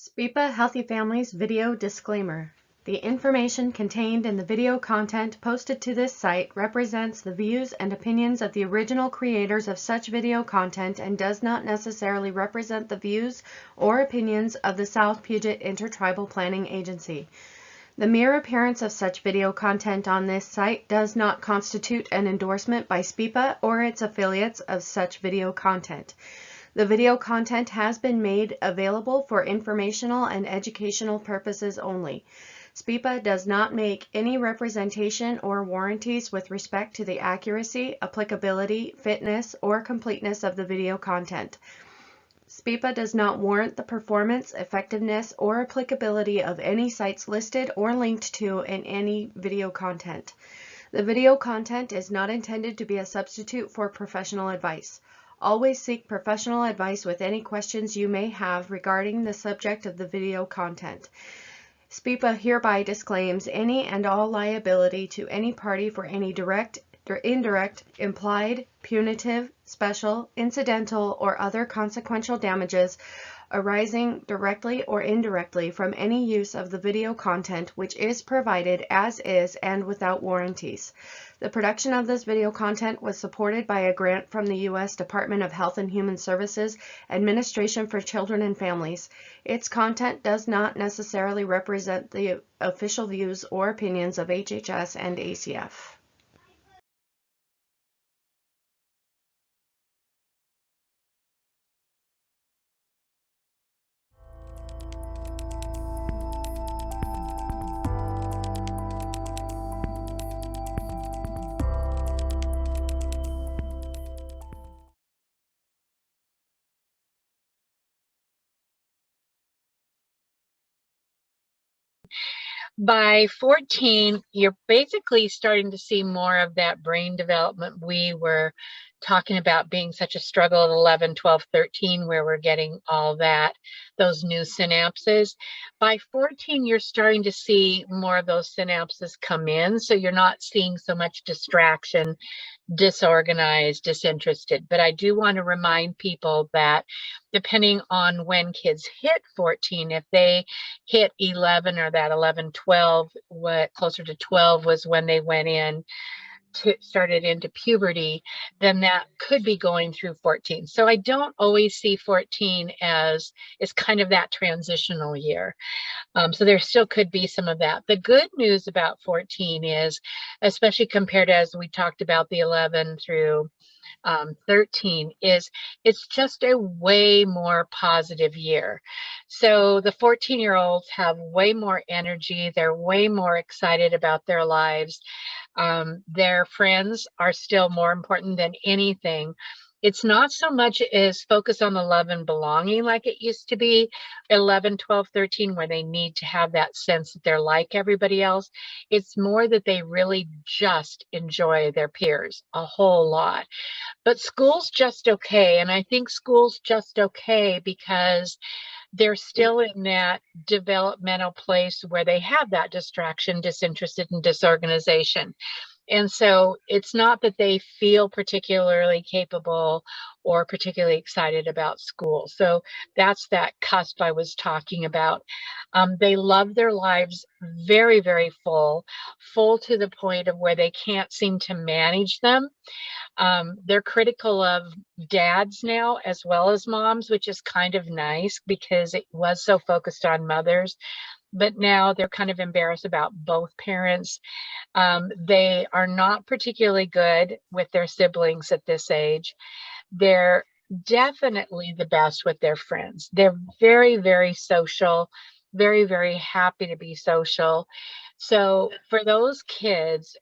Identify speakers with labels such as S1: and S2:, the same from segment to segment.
S1: SPIPA Healthy Families Video Disclaimer. The information contained in the video content posted to this site represents the views and opinions of the original creators of such video content and does not necessarily represent the views or opinions of the South Puget Intertribal Planning Agency. The mere appearance of such video content on this site does not constitute an endorsement by SPIPA or its affiliates of such video content. The video content has been made available for informational and educational purposes only. SPIPA does not make any representation or warranties with respect to the accuracy, applicability, fitness, or completeness of the video content. SPIPA does not warrant the performance, effectiveness, or applicability of any sites listed or linked to in any video content. The video content is not intended to be a substitute for professional advice. Always seek professional advice with any questions you may have regarding the subject of the video content. SPIPA hereby disclaims any and all liability to any party for any direct, indirect, implied, punitive, special, incidental, or other consequential damages arising directly or indirectly from any use of the video content which is provided as is and without warranties. The production of this video content was supported by a grant from the U.S. Department of Health and Human Services, Administration for Children and Families. Its content does not necessarily represent the official views or opinions of HHS and ACF.
S2: By 14, you're basically starting to see more of that brain development we were talking about being such a struggle at 11, 12, 13, where we're getting all that, those new synapses. By 14, you're starting to see more of those synapses come in, so you're not seeing so much distraction, disorganized, disinterested. But I do want to remind people that depending on when kids hit 14, if they hit 11 or that 11, 12, what closer to 12 was when they went in to started into puberty, then that could be going through 14. So I don't always see 14 as kind of that transitional year. So there still could be some of that. The good news about 14 is, especially compared to, as we talked about, the 11 through 13, is it's just a way more positive year. So the 14-year-olds have way more energy. They're way more excited about their lives. Their friends are still more important than anything. It's not so much as focus on the love and belonging like it used to be 11, 12, 13, where they need to have that sense that they're like everybody else. It's more that they really just enjoy their peers a whole lot. But school's just okay. And I think school's just okay because they're still in that developmental place where they have that distraction, disinterested, and disorganization. And so it's not that they feel particularly capable or particularly excited about school. So that's that cusp I was talking about. They love their lives very, very full to the point of where they can't seem to manage them. They're critical of dads now as well as moms, which is kind of nice because it was so focused on mothers. But now they're kind of embarrassed about both parents. They are not particularly good with their siblings at this age. They're definitely the best with their friends. They're very, very social, very, very happy to be social. So for those kids,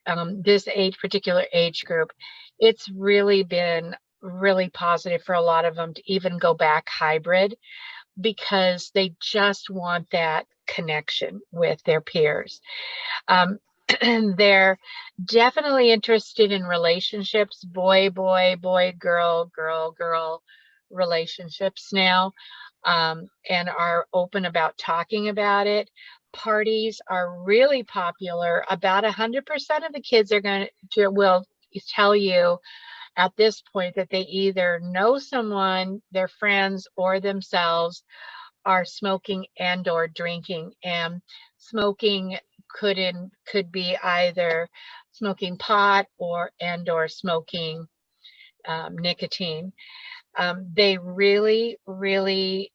S2: this particular age group, it's really been really positive for a lot of them to even go back hybrid, because they just want that connection with their peers. They're definitely interested in relationships, boy, boy, boy, girl, girl, girl relationships now, and are open about talking about it. Parties are really popular. About 100% of the kids will tell you at this point that they either know someone, their friends, or themselves are smoking and or drinking. And smoking could be either smoking pot or smoking nicotine. They really, really,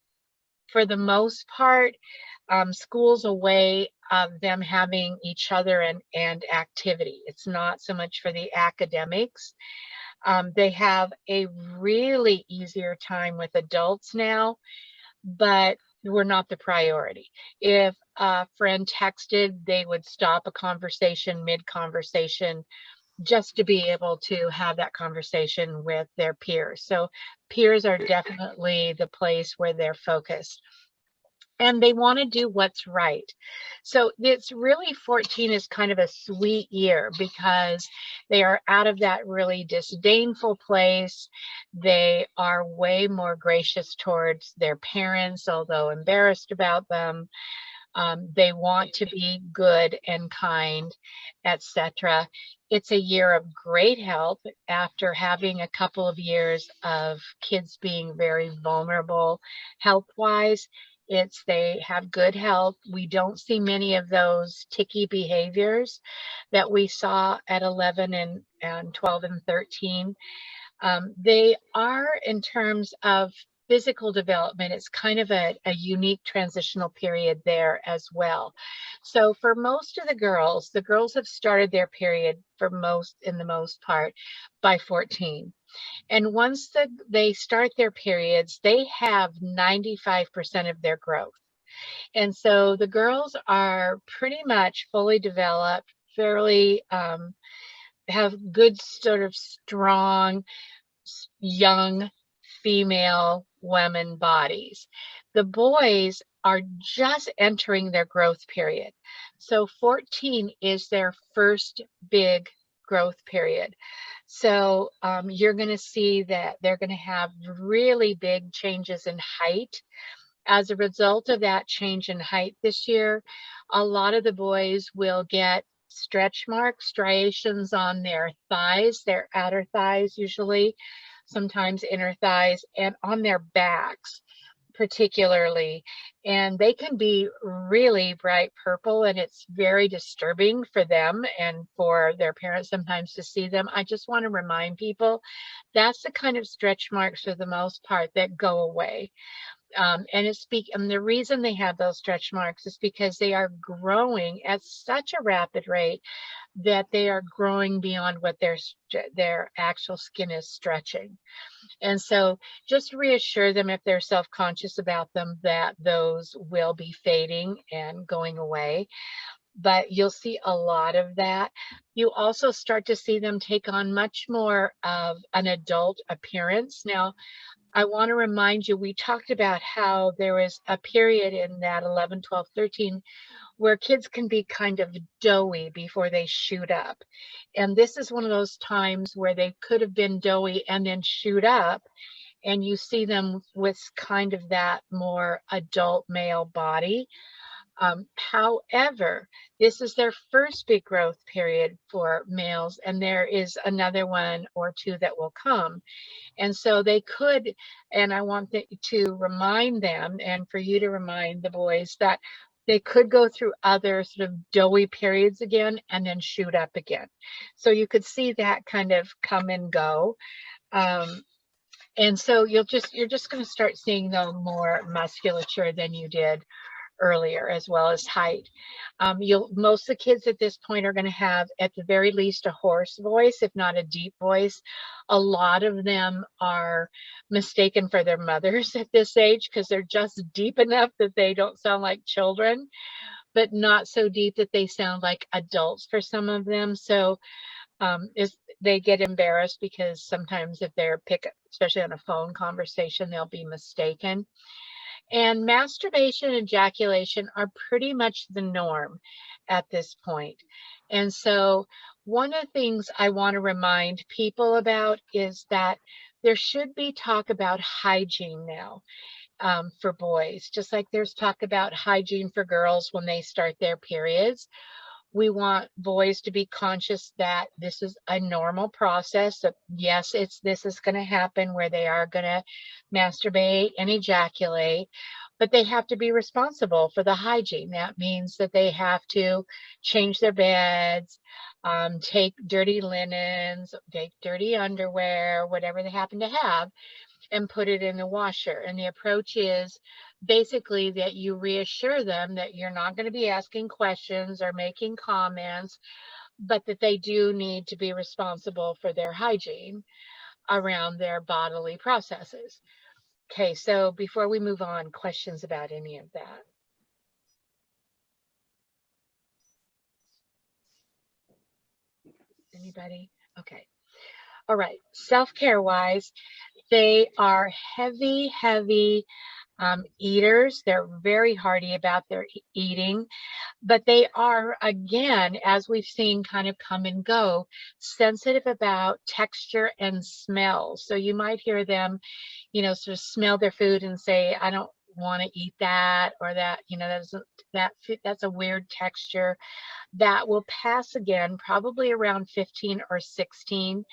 S2: for the most part, school's a way of them having each other and activity. It's not so much for the academics. They have a really easier time with adults now, but we're not the priority. If a friend texted, they would stop a conversation mid-conversation just to be able to have that conversation with their peers. So peers are definitely the place where they're focused. And they want to do what's right. So it's really 14 is kind of a sweet year because they are out of that really disdainful place. They are way more gracious towards their parents, although embarrassed about them. They want to be good and kind, etc. It's a year of great health after having a couple of years of kids being very vulnerable health-wise. They have good health. We don't see many of those ticky behaviors that we saw at 11 and 12 and 13. They are, in terms of physical development, it's kind of a unique transitional period there as well. So for most of the girls have started their period in the most part by 14. And once they start their periods, they have 95% of their growth. And so the girls are pretty much fully developed, fairly have good sort of strong young female women bodies. The boys are just entering their growth period. So 14 is their first big growth period. So you're going to see that they're going to have really big changes in height. As a result of that change in height this year, a lot of the boys will get stretch marks, striations on their thighs, their outer thighs usually, sometimes inner thighs, and on their backs particularly. And they can be really bright purple, and it's very disturbing for them and for their parents sometimes to see them. I just want to remind people that's the kind of stretch marks for the most part that go away. And the reason they have those stretch marks is because they are growing at such a rapid rate that they are growing beyond what their actual skin is stretching. And so just reassure them, if they're self-conscious about them, that those will be fading and going away. But you'll see a lot of that. You also start to see them take on much more of an adult appearance. Now, I want to remind you, we talked about how there was a period in that 11, 12, 13 where kids can be kind of doughy before they shoot up. And this is one of those times where they could have been doughy and then shoot up, and you see them with kind of that more adult male body. However, this is their first big growth period for males, and there is another one or two that will come. And so they could, and I want to remind them, and for you to remind the boys, that they could go through other sort of doughy periods again and then shoot up again. So you could see that kind of come and go. And so you're just going to start seeing though more musculature than you did earlier, as well as height. Most of the kids at this point are going to have, at the very least, a hoarse voice, if not a deep voice. A lot of them are mistaken for their mothers at this age because they're just deep enough that they don't sound like children, but not so deep that they sound like adults for some of them. So they get embarrassed because sometimes if they're especially on a phone conversation, they'll be mistaken. And masturbation and ejaculation are pretty much the norm at this point. And so one of the things I want to remind people about is that there should be talk about hygiene now for boys, just like there's talk about hygiene for girls when they start their periods. We want boys to be conscious that this is a normal process. That yes, this is going to happen where they are going to masturbate and ejaculate, but they have to be responsible for the hygiene. That means that they have to change their beds, take dirty linens, take dirty underwear, whatever they happen to have, and put it in the washer. And the approach is basically that you reassure them that you're not going to be asking questions or making comments, but that they do need to be responsible for their hygiene around their bodily processes. Okay, so before we move on, questions about any of that? Anybody? Okay. All right. Self-care wise, they are heavy eaters. They're very hearty about their eating, but they are, again, as we've seen kind of come and go, sensitive about texture and smell. So you might hear them, sort of smell their food and say, I don't want to eat that, or that, that's a weird texture. That will pass again, probably around 15 or 16.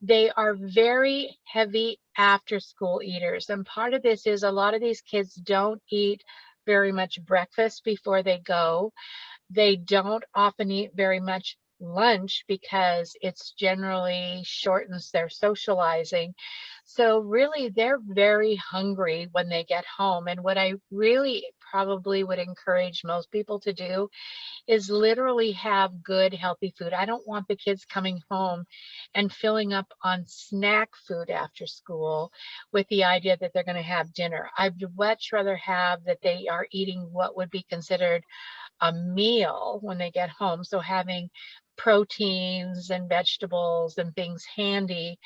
S2: They are very heavy after school eaters. And part of this is a lot of these kids don't eat very much breakfast before they go. They don't often eat very much lunch because it's generally shortens their socializing. So really, they're very hungry when they get home. And what I really probably would encourage most people to do is literally have good, healthy food. I don't want the kids coming home and filling up on snack food after school with the idea that they're going to have dinner. I'd much rather have that they are eating what would be considered a meal when they get home. So having proteins and vegetables and things handy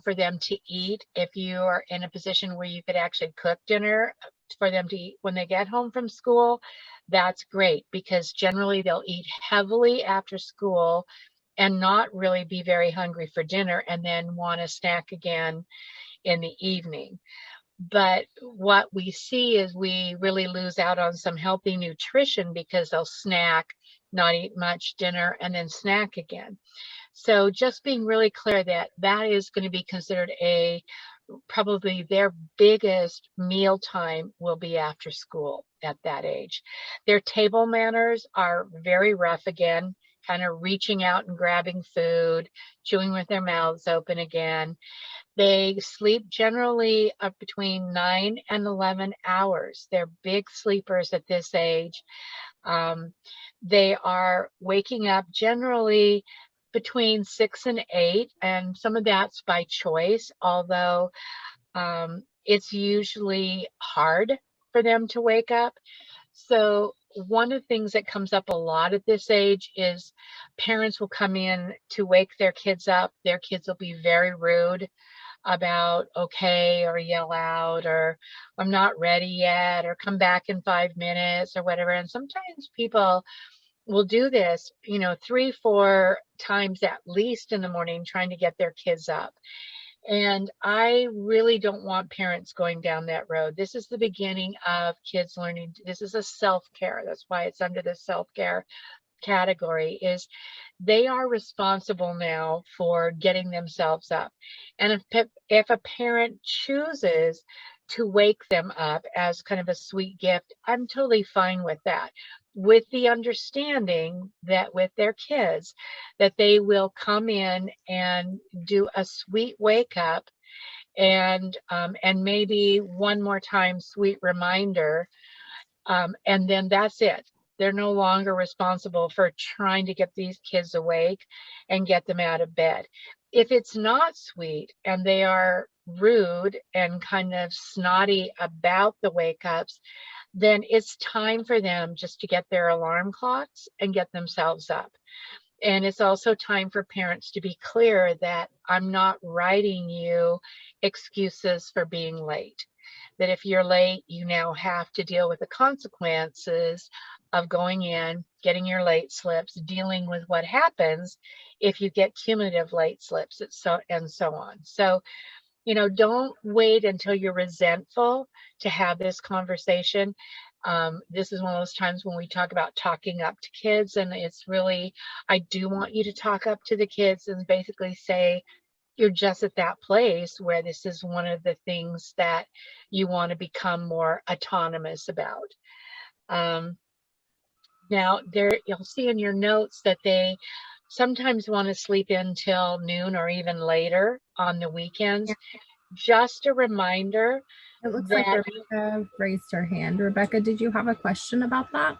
S2: for them to eat. If you are in a position where you could actually cook dinner for them to eat when they get home from school, that's great, because generally they'll eat heavily after school and not really be very hungry for dinner, and then want a snack again in the evening. But what we see is we really lose out on some healthy nutrition because they'll snack, not eat much dinner, and then snack again. So just being really clear that that is going to be considered probably their biggest meal time will be after school at that age. Their table manners are very rough again, kind of reaching out and grabbing food, chewing with their mouths open again. They sleep generally between 9 and 11 hours. They're big sleepers at this age. They are waking up generally between 6 and 8, and some of that's by choice, although it's usually hard for them to wake up. So one of the things that comes up a lot at this age is parents will come in to wake their kids up. Their kids will be very rude about okay, or yell out, or I'm not ready yet, or come back in 5 minutes, or whatever. And sometimes people will do this, 3, 4 times at least in the morning, trying to get their kids up. And I really don't want parents going down that road. This is the beginning of kids learning. This is a self-care. That's why it's under the self-care category. Is they are responsible now for getting themselves up. And if a parent chooses to wake them up as kind of a sweet gift, I'm totally fine with that, with the understanding that with their kids, that they will come in and do a sweet wake up, and maybe one more time sweet reminder, and then that's it. They're no longer responsible for trying to get these kids awake and get them out of bed. If it's not sweet and they are rude and kind of snotty about the wake ups, then it's time for them just to get their alarm clocks and get themselves up. And it's also time for parents to be clear that I'm not writing you excuses for being late. That if you're late, you now have to deal with the consequences of going in, getting your late slips, dealing with what happens if you get cumulative late slips, and so on. So, don't wait until you're resentful to have this conversation. This is one of those times when we talk about talking up to kids, and it's really, I do want you to talk up to the kids and basically say, you're just at that place where this is one of the things that you want to become more autonomous about. Now, there you'll see in your notes that they sometimes want to sleep until noon or even later on the weekends.
S3: Yeah.
S2: Just a reminder
S3: It looks like
S2: that
S3: Rebecca raised her hand. Rebecca, did you have a question about that?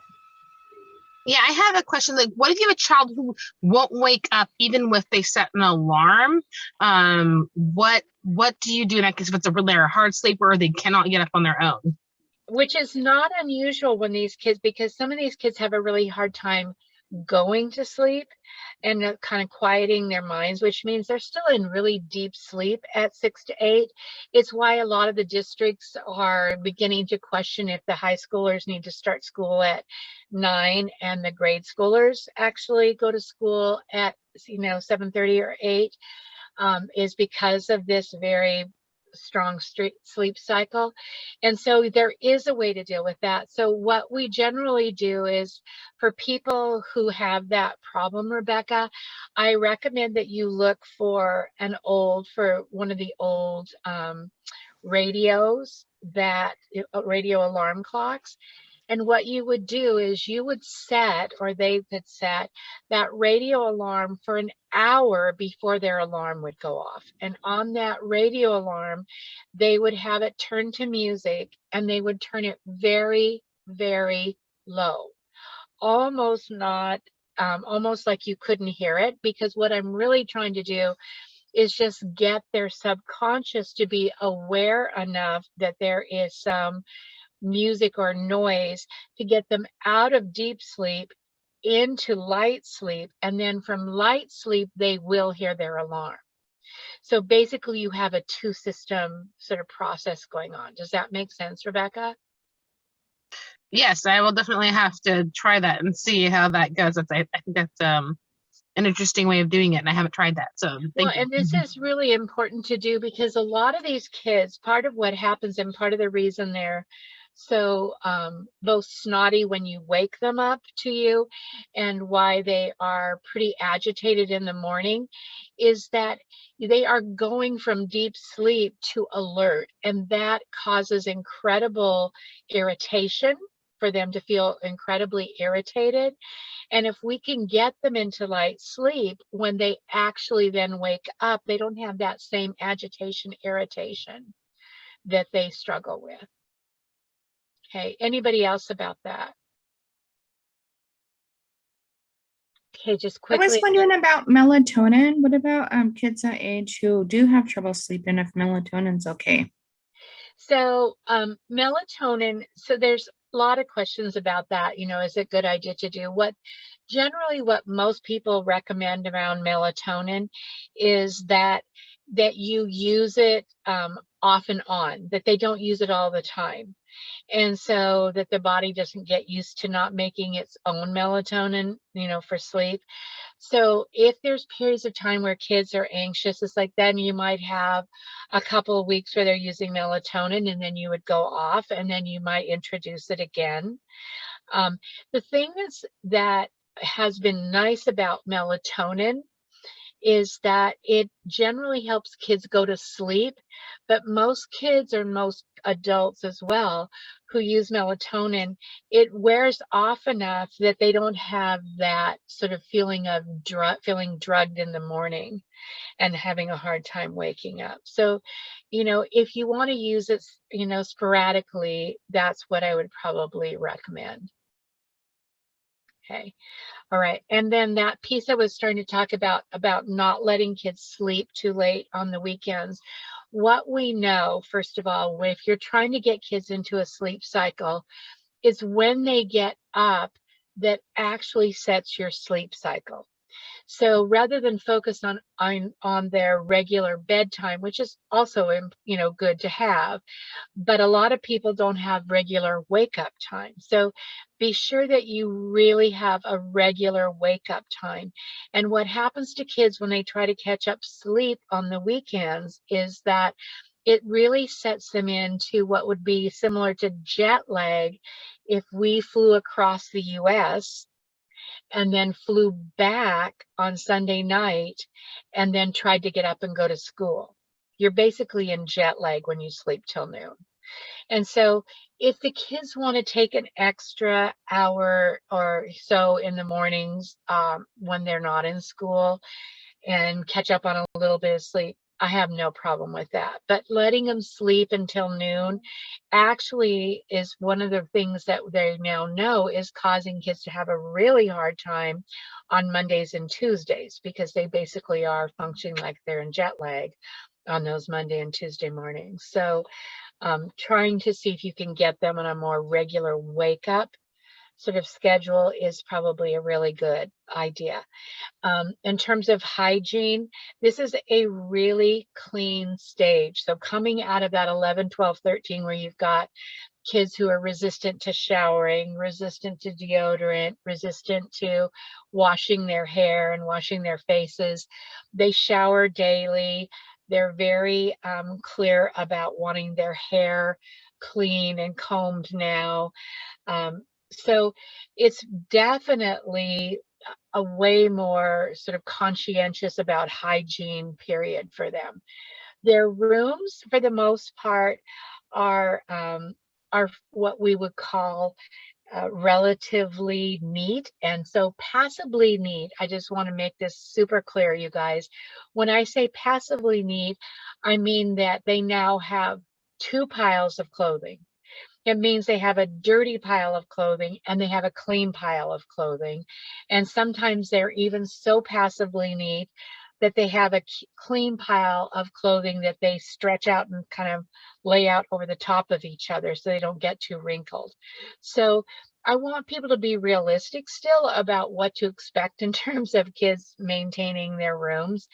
S4: Yeah, I have a question. Like, what if you have a child who won't wake up even if they set an alarm? What do you do in that case if it's they're a hard sleeper or they cannot get up on their own?
S2: which is not unusual when these kids, because some of these kids have a really hard time going to sleep and kind of quieting their minds, which means they're still in really deep sleep at 6 to 8. It's why a lot of the districts are beginning to question if the high schoolers need to start school at 9 and the grade schoolers actually go to school at 7:30 or 8, is because of this very strong sleep cycle. And so there is a way to deal with that. So what we generally do is, for people who have that problem, Rebecca, I recommend that you look for one of the old radios, that radio alarm clocks. And what you would do is you would set, or they could set, that radio alarm for an hour before their alarm would go off. And on that radio alarm, they would have it turned to music, and they would turn it very, very low. Almost not, almost like you couldn't hear it, because what I'm really trying to do is just get their subconscious to be aware enough that there is some music or noise to get them out of deep sleep into light sleep. And then from light sleep, they will hear their alarm. So basically you have a 2-system sort of process going on. Does that make sense, Rebecca?
S4: Yes, I will definitely have to try that and see how that goes. I think that's an interesting way of doing it, and I haven't tried that. So thank you.
S2: And this is really important to do, because a lot of these kids, part of what happens and part of the reason they're so both snotty when you wake them up to you, and why they are pretty agitated in the morning, is that they are going from deep sleep to alert, and that causes incredible irritation for them, to feel incredibly irritated. And if we can get them into light sleep, when they actually then wake up, they don't have that same agitation, irritation that they struggle with. Okay, anybody else about that? Okay, just quickly.
S3: I was wondering about melatonin. What about kids that age who do have trouble sleeping, if melatonin's okay?
S2: So melatonin, so there's a lot of questions about that. Is it a good idea to do? What most people recommend around melatonin is that you use it off and on, that they don't use it all the time. And so that the body doesn't get used to not making its own melatonin, for sleep. So if there's periods of time where kids are anxious, it's like, then you might have a couple of weeks where they're using melatonin, and then you would go off, and then you might introduce it again. The thing that has been nice about melatonin is that it generally helps kids go to sleep, but most kids, or most adults as well, who use melatonin, it wears off enough that they don't have that sort of feeling of feeling drugged in the morning and having a hard time waking up. So, if you want to use it, sporadically, that's what I would probably recommend. Okay. All right. And then that piece I was starting to talk about not letting kids sleep too late on the weekends. What we know, first of all, if you're trying to get kids into a sleep cycle, is when they get up that actually sets your sleep cycle. So rather than focus on their regular bedtime, which is also, good to have, but a lot of people don't have regular wake up time. So be sure that you really have a regular wake up time. And what happens to kids when they try to catch up sleep on the weekends is that it really sets them into what would be similar to jet lag if we flew across the US and then flew back on Sunday night and then tried to get up and go to school. You're basically in jet lag when you sleep till noon. And so if the kids want to take an extra hour or so in the mornings when they're not in school and catch up on a little bit of sleep, I have no problem with that. But letting them sleep until noon actually is one of the things that they now know is causing kids to have a really hard time on Mondays and Tuesdays, because they basically are functioning like they're in jet lag on those Monday and Tuesday mornings. So trying to see if you can get them on a more regular wake up sort of schedule is probably a really good idea. In terms of hygiene, this is a really clean stage. So coming out of that 11, 12, 13, where you've got kids who are resistant to showering, resistant to deodorant, resistant to washing their hair and washing their faces, they shower daily. They're very clear about wanting their hair clean and combed now. So it's definitely a way more sort of conscientious about hygiene period for them. Their rooms, for the most part, are what we would call relatively neat. And so passively neat, I just want to make this super clear, you guys. When I say passively neat, I mean that they now have 2 piles of clothing. It means they have a dirty pile of clothing and they have a clean pile of clothing. And sometimes they're even so passively neat that they have a clean pile of clothing that they stretch out and kind of lay out over the top of each other so they don't get too wrinkled. So I want people to be realistic still about what to expect in terms of kids maintaining their rooms.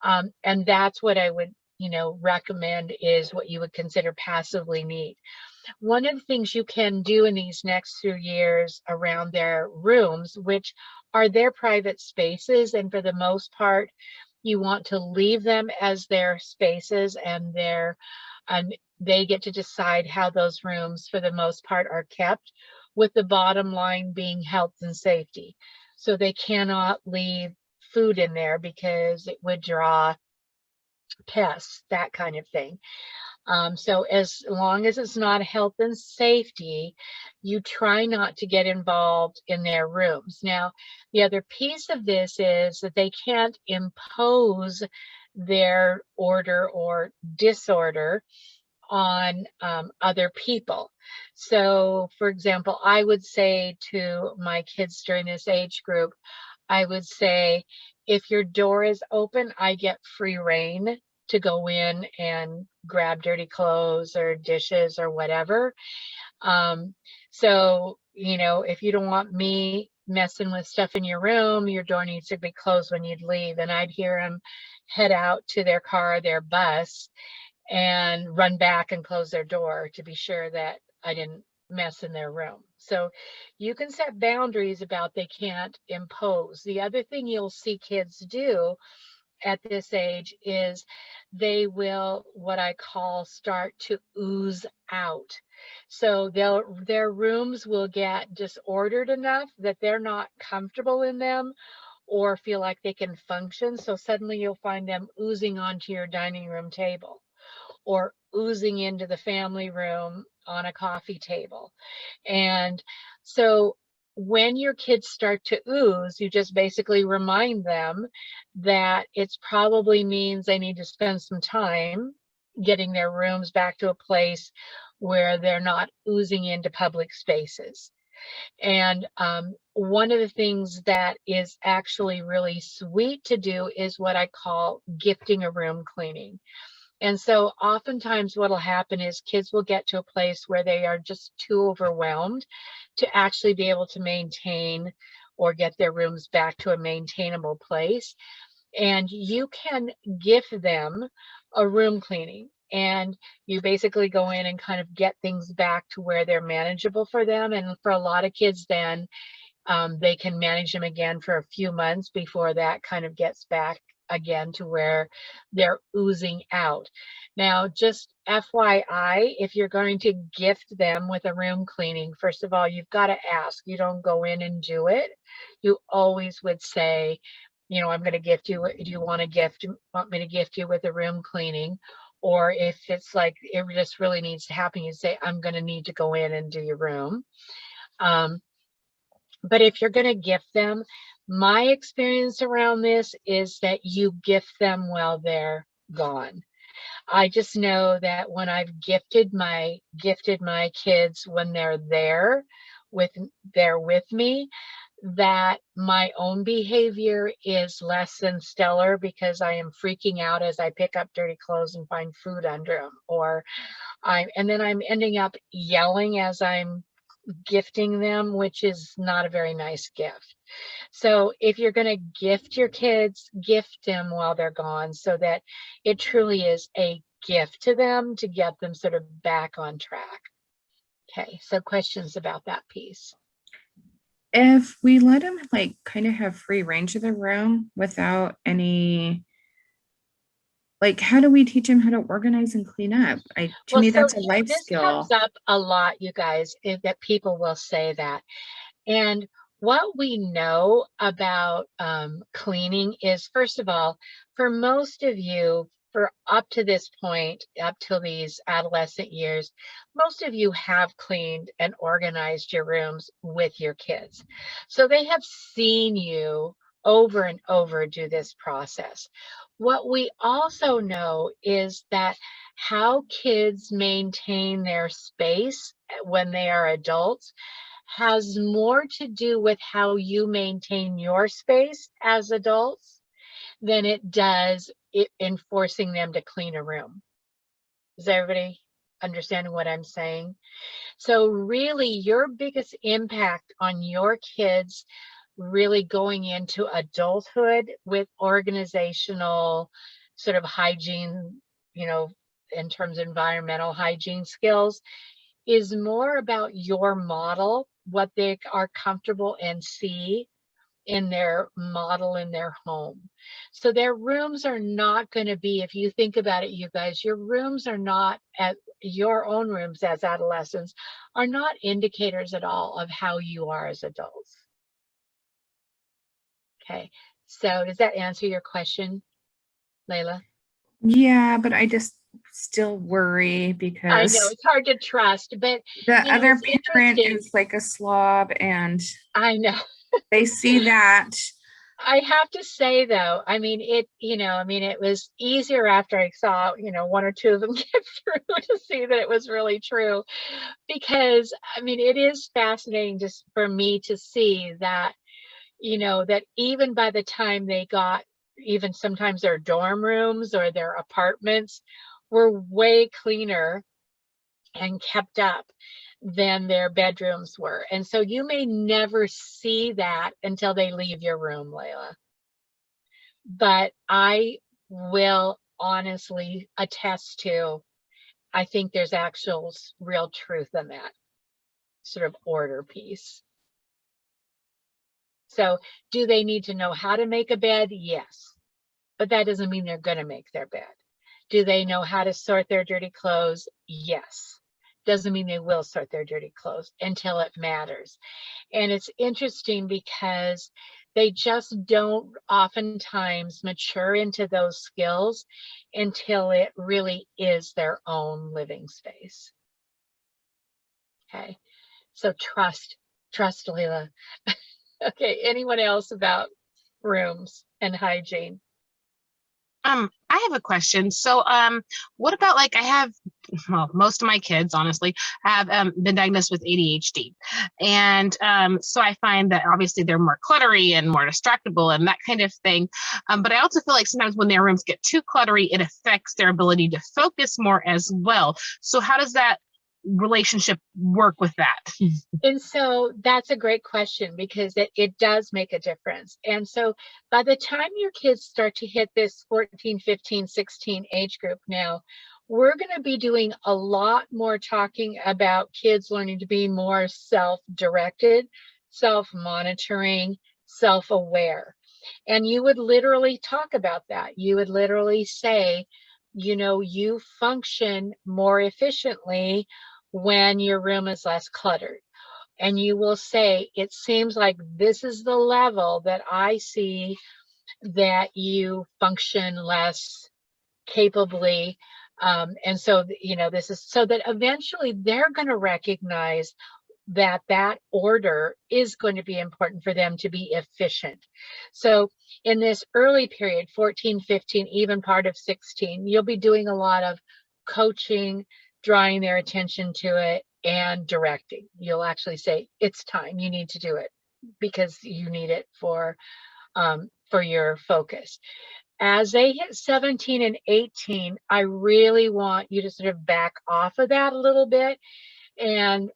S2: And that's what I would, recommend is what you would consider passively neat. One of the things you can do in these next few years around their rooms, which are their private spaces, and for the most part, you want to leave them as their spaces, and they get to decide how those rooms, for the most part, are kept, with the bottom line being health and safety. So they cannot leave food in there because it would draw pests, that kind of thing. So as long as it's not health and safety, you try not to get involved in their rooms. Now, the other piece of this is that they can't impose their order or disorder on other people. So, for example, I would say to my kids during this age group, I would say, if your door is open, I get free reign to go in and grab dirty clothes or dishes or whatever. So, if you don't want me messing with stuff in your room, your door needs to be closed when you'd leave. And I'd hear them head out to their car, their bus, and run back and close their door to be sure that I didn't mess in their room. So you can set boundaries about they can't impose. The other thing you'll see kids do at this age is they will, what I call, start to ooze out. So their rooms will get disordered enough that they're not comfortable in them or feel like they can function. So suddenly you'll find them oozing onto your dining room table or oozing into the family room on a coffee table. And so when your kids start to ooze, you just basically remind them that it probably means they need to spend some time getting their rooms back to a place where they're not oozing into public spaces. And one of the things that is actually really sweet to do is what I call gifting a room cleaning. And so oftentimes what'll happen is kids will get to a place where they are just too overwhelmed to actually be able to maintain or get their rooms back to a maintainable place. And you can gift them a room cleaning. And you basically go in and kind of get things back to where they're manageable for them. And for a lot of kids, then they can manage them again for a few months before that kind of gets back again to where they're oozing out. Now, just FYI, if you're going to gift them with a room cleaning, first of all, you've got to ask. You don't go in and do it. You always would say, you know, I'm going to gift you. Do you want me to gift you with a room cleaning? Or if it's like it just really needs to happen, you say, I'm going to need to go in and do your room. But if you're going to gift them, my experience around this is that you gift them while they're gone. I just know that when I've gifted my kids when they're there with me, that my own behavior is less than stellar because I am freaking out as I pick up dirty clothes and find food under them, or and then I'm ending up yelling as I'm gifting them, which is not a very nice gift. So if you're going to gift your kids, gift them while they're gone so that it truly is a gift to them to get them sort of back on track. Okay, so questions about that piece?
S3: If we let them like kind of have free range of the room without any, like, how do we teach them how to organize and clean up? To me, that's a life
S2: this
S3: skill.
S2: comes up a lot, you guys, that people will say that. And what we know about cleaning is, first of all, for most of you, for up to this point, up till these adolescent years, most of you have cleaned and organized your rooms with your kids. So they have seen you over and over do this process. What we also know is that how kids maintain their space when they are adults has more to do with how you maintain your space as adults than it does in forcing them to clean a room. Is everybody understanding what I'm saying? So really, your biggest impact on your kids really going into adulthood with organizational sort of hygiene, you know, in terms of environmental hygiene skills, is more about your model, what they are comfortable and see in their model in their home. So their rooms are not going to be, if you think about it, you guys, your rooms are not, at your own rooms as adolescents are not indicators at all of how you are as adults. Okay, so does that answer your question, Layla?
S3: Yeah, but I just still worry because
S2: I know it's hard to trust, but
S3: the
S2: you know,
S3: other
S2: it's
S3: parent
S2: interesting.
S3: is like a slob and
S2: I know.
S3: they see that.
S2: I have to say though, I mean, it was easier after I saw, one or two of them get through to see that it was really true. Because I mean, it is fascinating just for me to see that, that even by the time they got even sometimes their dorm rooms or their apartments were way cleaner and kept up than their bedrooms were. And so you may never see that until they leave your room, Layla. But I will honestly attest to, I think there's actual real truth in that sort of order piece. So do they need to know how to make a bed? Yes. But that doesn't mean they're going to make their bed. Do they know how to sort their dirty clothes? Yes. Doesn't mean they will sort their dirty clothes until it matters. And it's interesting because they just don't oftentimes mature into those skills until it really is their own living space. Okay, so trust Leila. Okay, anyone else about rooms and hygiene?
S4: I have a question. So, what about, like, most of my kids, honestly, have been diagnosed with ADHD. And so I find that obviously they're more cluttery and more distractible and that kind of thing. But I also feel like sometimes when their rooms get too cluttery, it affects their ability to focus more as well. So how does that relationship work with that?
S2: And so that's a great question because it does make a difference. And so by the time your kids start to hit this 14, 15, 16 age group now, we're going to be doing a lot more talking about kids learning to be more self-directed, self-monitoring, self-aware. And you would literally talk about that. You would literally say, you know, you function more efficiently when your room is less cluttered. And you will say, it seems like this is the level that I see that you function less capably. And so, you know, this is so that eventually they're going to recognize that that order is going to be important for them to be efficient. So in this early period, 14, 15, even part of 16, you'll be doing a lot of coaching, drawing their attention to it, and directing. You'll actually say, it's time, you need to do it because you need it for your focus. As they hit 17 and 18, I really want you to sort of back off of that a little bit and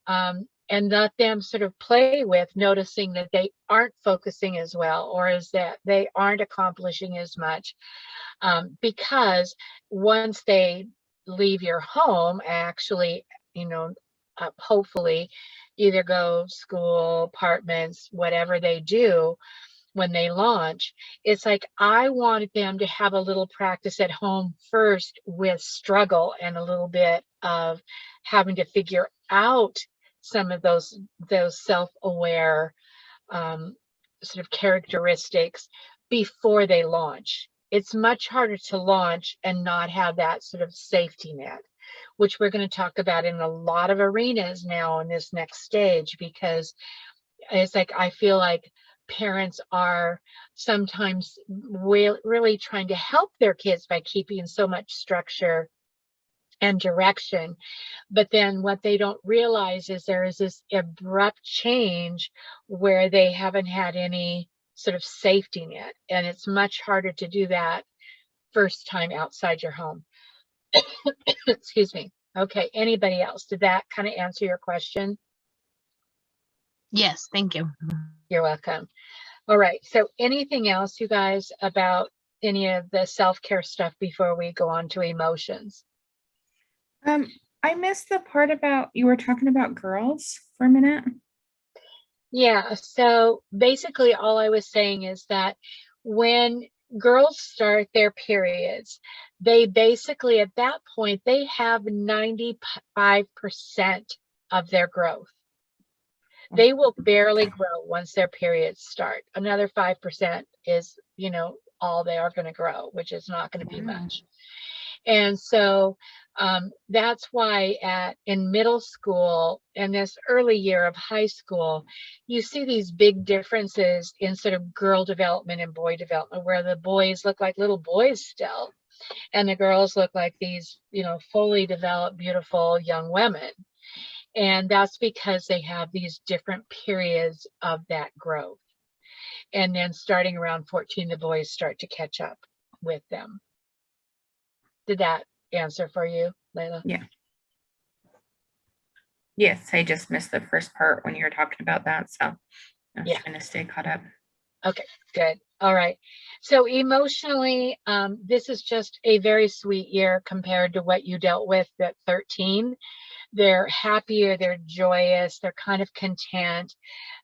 S2: let them sort of play with noticing that they aren't focusing as well, or is that they aren't accomplishing as much, because once they leave your home, actually, you know, hopefully either go school, apartments, whatever they do, when they launch, it's like I wanted them to have a little practice at home first with struggle and a little bit of having to figure out some of those self-aware sort of characteristics before they launch. It's much harder to launch and not have that sort of safety net, which we're going to talk about in a lot of arenas now in this next stage, because it's like I feel like parents are sometimes really trying to help their kids by keeping so much structure and direction. But then what they don't realize is there is this abrupt change where they haven't had any sort of safety net. And it's much harder to do that first time outside your home. Excuse me. Okay, anybody else? Did that kind of answer your question?
S4: Yes, thank you.
S2: You're welcome. All right. So anything else, you guys, about any of the self-care stuff before we go on to emotions?
S3: I missed the part about you were talking about girls for a minute.
S2: Yeah. So basically all I was saying is that when girls start their periods, they basically at that point, they have 95% of their growth. They will barely grow once their periods start. Another 5% is, you know, all they are going to grow, which is not going to be much. And so that's why in middle school and this early year of high school, you see these big differences in sort of girl development and boy development, where the boys look like little boys still, and the girls look like these, you know, fully developed, beautiful young women. And that's because they have these different periods of that growth. And then starting around 14, the boys start to catch up with them. Did that answer for you, Layla?
S3: Yeah. Yes, I just missed the first part when you were talking about that. So I'm trying to stay caught up.
S2: Okay, good. All right. So emotionally, this is just a very sweet year compared to what you dealt with at 13. They're happier, they're joyous, they're kind of content.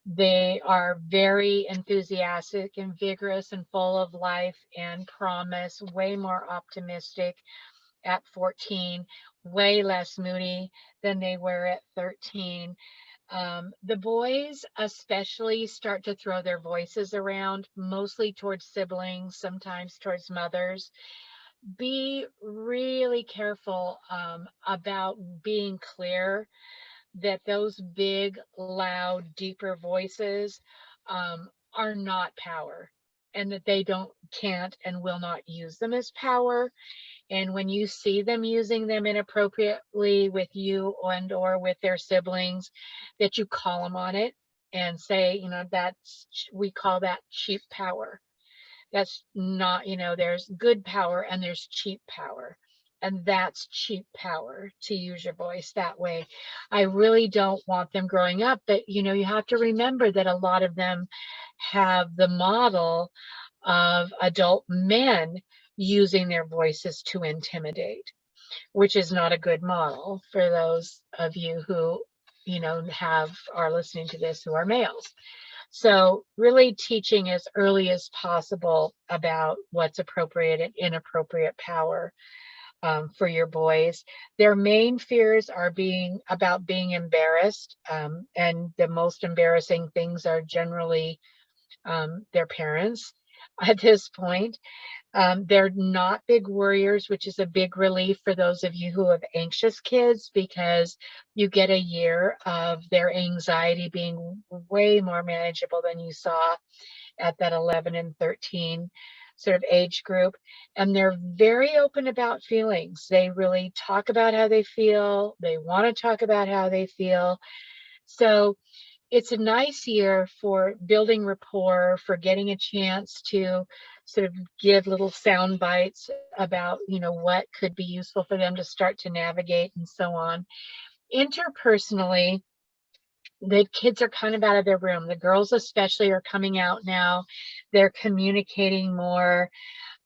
S2: They are very enthusiastic and vigorous and full of life and promise, way more optimistic at 14, way less moody than they were at 13. The boys especially start to throw their voices around, mostly towards siblings, sometimes towards mothers. Be really careful about being clear that those big, loud, deeper voices are not power, and that they can't and will not use them as power. And when you see them using them inappropriately with you and or with their siblings, that you call them on it and say, you know, we call that cheap power. That's not, you know, there's good power and there's cheap power. And that's cheap power, to use your voice that way. I really don't want them growing up, but, you know, you have to remember that a lot of them have the model of adult men using their voices to intimidate, which is not a good model for those of you who, you know, are listening to this who are males. So really teaching as early as possible about what's appropriate and inappropriate power for your boys. Their main fears are about being embarrassed, and the most embarrassing things are generally their parents at this point. They're not big worriers, which is a big relief for those of you who have anxious kids, because you get a year of their anxiety being way more manageable than you saw at that 11 and 13 sort of age group. And they're very open about feelings. They really talk about how they feel. They want to talk about how they feel. So it's a nice year for building rapport, for getting a chance to sort of give little sound bites about, what could be useful for them to start to navigate and so on. Interpersonally, the kids are kind of out of their room. The girls especially are coming out now. They're communicating more.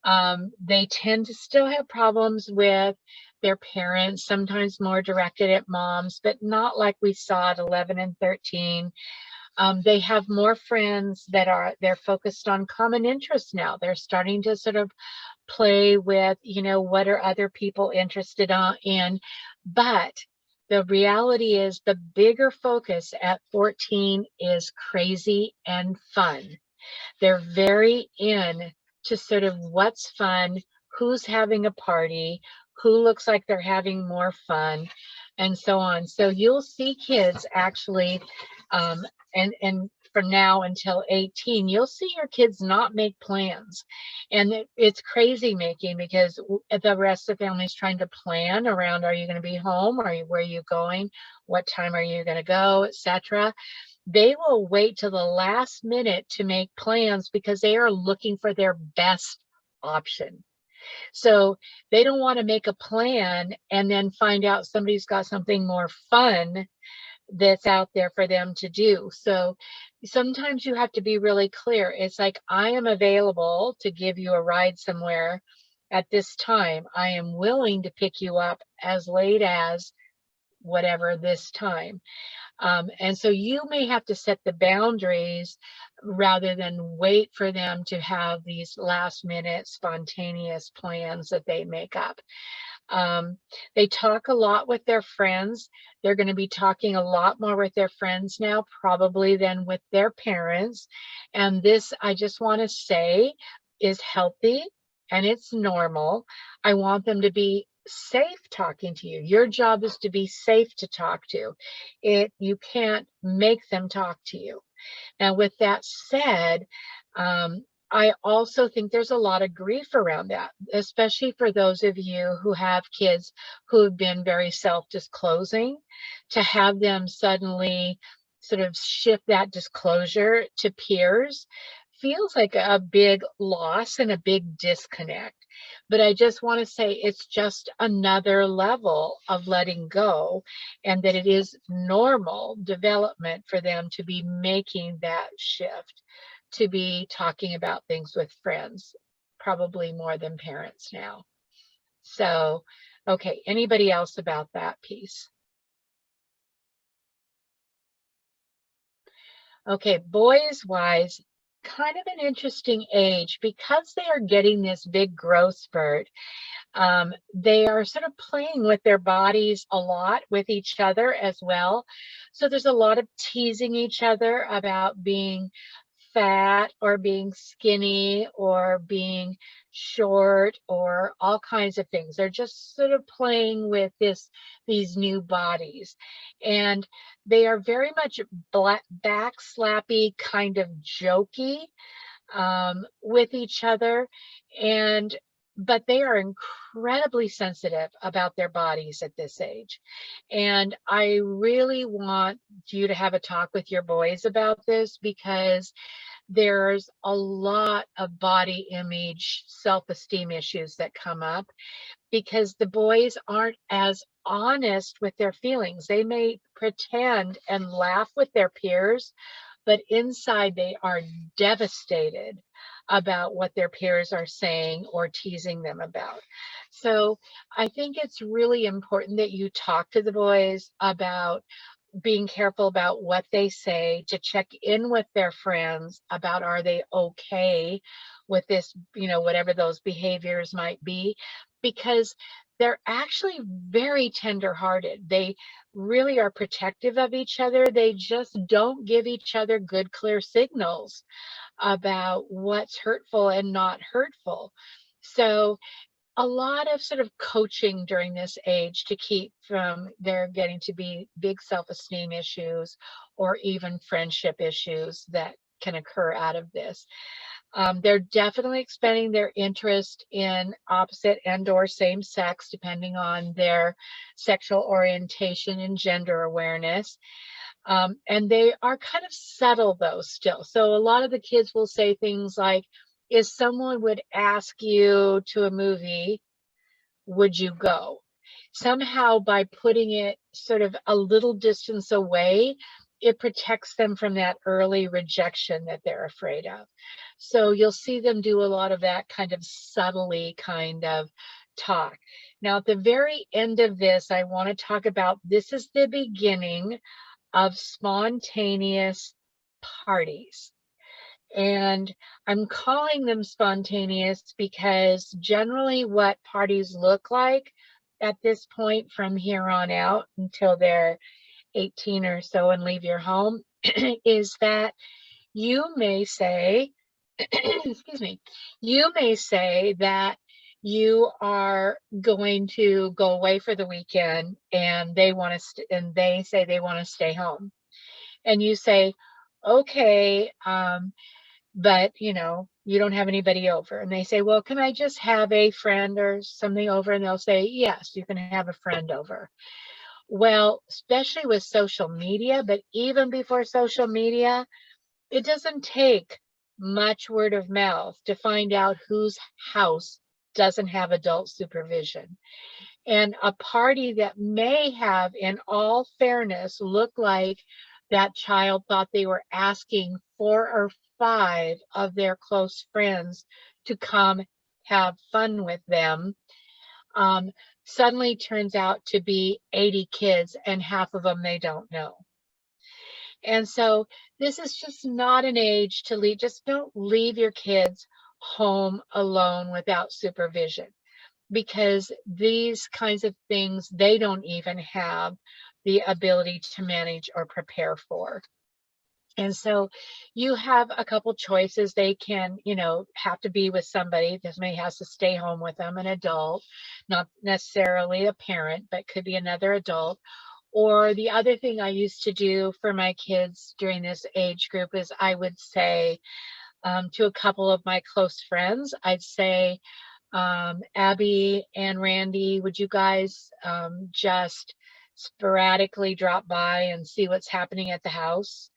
S2: They tend to still have problems with their parents, sometimes more directed at moms, but not like we saw at 11 and 13. They have more friends they're focused on common interests now. They're starting to sort of play with, what are other people interested in. But the reality is the bigger focus at 14 is crazy and fun. They're very in to sort of what's fun, who's having a party, who looks like they're having more fun, and so on. So you'll see kids actually, and from now until 18, you'll see your kids not make plans. And it's crazy making, because the rest of the family is trying to plan around, are you going to be home? Where are you going? What time are you going to go, etc. They will wait till the last minute to make plans because they are looking for their best option. So they don't want to make a plan and then find out somebody's got something more fun that's out there for them to do. So sometimes you have to be really clear. It's like, I am available to give you a ride somewhere at this time. I am willing to pick you up as late as whatever this time. And so you may have to set the boundaries rather than wait for them to have these last minute spontaneous plans that they make up. They talk a lot with their friends. They're going to be talking a lot more with their friends now, probably, than with their parents. And this, I just want to say, is healthy and it's normal. I want them to be safe talking to you. Your job is to be safe to talk to. You can't make them talk to you. Now, with that said, I also think there's a lot of grief around that, especially for those of you who have kids who have been very self-disclosing. To have them suddenly sort of shift that disclosure to peers feels like a big loss and a big disconnect. But I just want to say it's just another level of letting go, and that it is normal development for them to be making that shift, to be talking about things with friends, probably more than parents now. So, okay, anybody else about that piece? Okay, boys wise, kind of an interesting age because they are getting this big growth spurt. They are sort of playing with their bodies a lot with each other as well. So there's a lot of teasing each other about being fat or being skinny or being short or all kinds of things. They're just sort of playing with these new bodies, and they are very much backslappy, kind of jokey with each other, but they are incredibly sensitive about their bodies at this age. And I really want you to have a talk with your boys about this, because there's a lot of body image, self-esteem issues that come up because the boys aren't as honest with their feelings. They may pretend and laugh with their peers, but inside they are devastated about what their peers are saying or teasing them about. So I think it's really important that you talk to the boys about being careful about what they say, to check in with their friends about, are they okay with this, whatever those behaviors might be, because they're actually very tender-hearted. They really are protective of each other. They just don't give each other good, clear signals about what's hurtful and not hurtful. So a lot of sort of coaching during this age to keep from there getting to be big self-esteem issues or even friendship issues that can occur out of this. They're definitely expanding their interest in opposite and or same sex, depending on their sexual orientation and gender awareness. And they are kind of subtle though still. So a lot of the kids will say things like, if someone would ask you to a movie, would you go? Somehow by putting it sort of a little distance away, it protects them from that early rejection that they're afraid of. So you'll see them do a lot of that kind of subtly kind of talk. Now, at the very end of this, I want to talk about, this is the beginning of spontaneous parties. And I'm calling them spontaneous because generally what parties look like at this point from here on out until they're 18 or so and leave your home is that you may say, excuse me, you may say that you are going to go away for the weekend and they want to, and they say they want to stay home. And you say, okay, but you don't have anybody over. And they say, well, can I just have a friend or something over? And they'll say, yes, you can have a friend over. Well, especially with social media, but even before social media, it doesn't take much word of mouth to find out whose house doesn't have adult supervision. And a party that may have, in all fairness, look like that child thought they were asking 4 or 5 of their close friends to come have fun with them, suddenly turns out to be 80 kids and half of them they don't know. And so this is just not an age to leave. Just don't leave your kids home alone without supervision, because these kinds of things they don't even have the ability to manage or prepare for. And so you have a couple choices. They can, have to be with somebody. Somebody has to stay home with them, an adult, not necessarily a parent, but could be another adult. Or the other thing I used to do for my kids during this age group is I would say to a couple of my close friends, I'd say, Abby and Randy, would you guys just sporadically drop by and see what's happening at the house?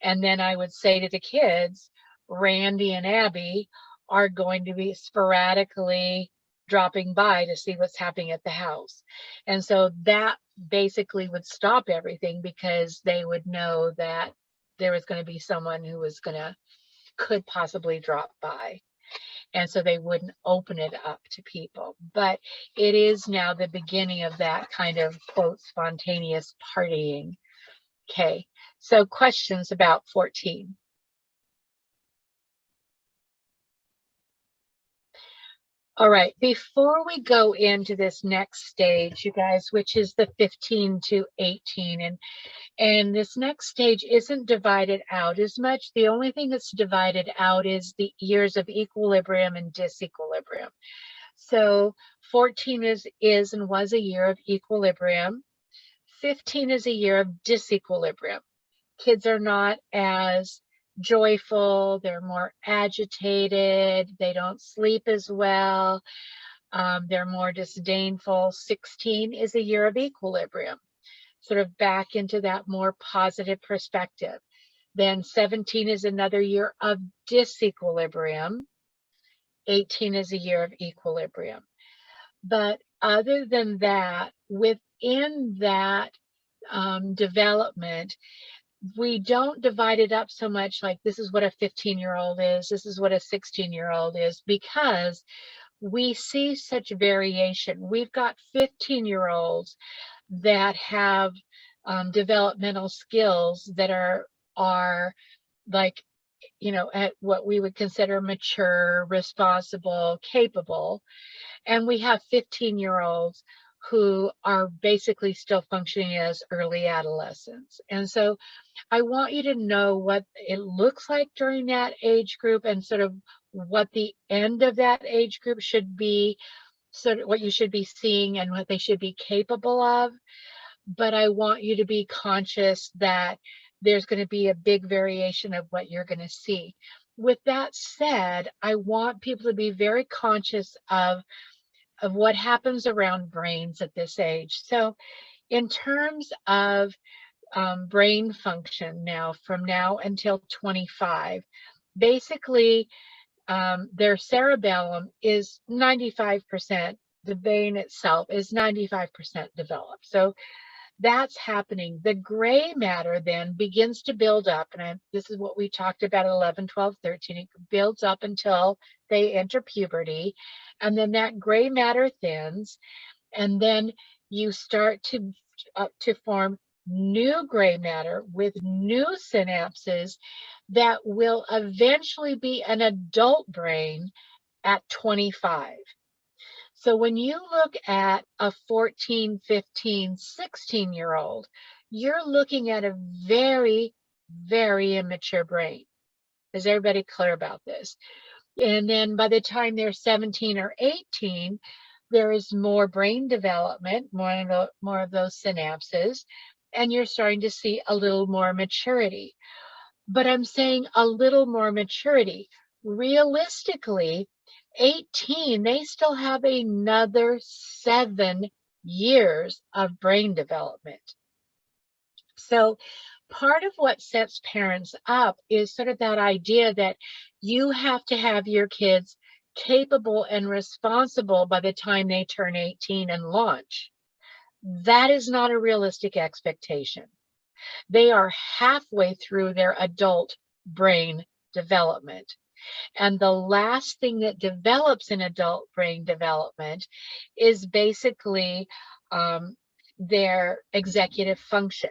S2: And then I would say to the kids, Randy and Abby are going to be sporadically dropping by to see what's happening at the house. And so that basically would stop everything, because they would know that there was going to be someone who was could possibly drop by. And so they wouldn't open it up to people. But it is now the beginning of that kind of, quote, spontaneous partying. Okay, so questions about 14. All right, before we go into this next stage, you guys, which is the 15 to 18, and this next stage isn't divided out as much. The only thing that's divided out is the years of equilibrium and disequilibrium. So 14 is and was a year of equilibrium. 15 is a year of disequilibrium. Kids are not as joyful, they're more agitated, they don't sleep as well, they're more disdainful. 16 is a year of equilibrium, sort of back into that more positive perspective. Then 17 is another year of disequilibrium. 18 is a year of equilibrium. But other than that, within that development, we don't divide it up so much like this is what a 15-year-old is, this is what a 16-year-old is, because we see such variation. We've got 15-year-olds that have developmental skills that are like, at what we would consider mature, responsible, capable. And we have 15-year-olds who are basically still functioning as early adolescents. And so I want you to know what it looks like during that age group and sort of what the end of that age group should be, sort of what you should be seeing and what they should be capable of. But I want you to be conscious that there's going to be a big variation of what you're going to see. With that said, I want people to be very conscious of what happens around brains at this age. So in terms of brain function now, from now until 25, basically their cerebellum is 95%, the brain itself is 95% developed. So that's happening. The gray matter then begins to build up. And this is what we talked about at 11, 12, 13. It builds up until they enter puberty. And then that gray matter thins. And then you start to form new gray matter with new synapses that will eventually be an adult brain at 25. So when you look at a 14, 15, 16-year-old, you're looking at a very, very immature brain. Is everybody clear about this? And then by the time they're 17 or 18, there is more brain development, more of those synapses, and you're starting to see a little more maturity. But I'm saying a little more maturity. Realistically, 18, they still have another 7 years of brain development. So part of what sets parents up is sort of that idea that you have to have your kids capable and responsible by the time they turn 18 and launch. That is not a realistic expectation. They are halfway through their adult brain development. And the last thing that develops in adult brain development is basically their executive function.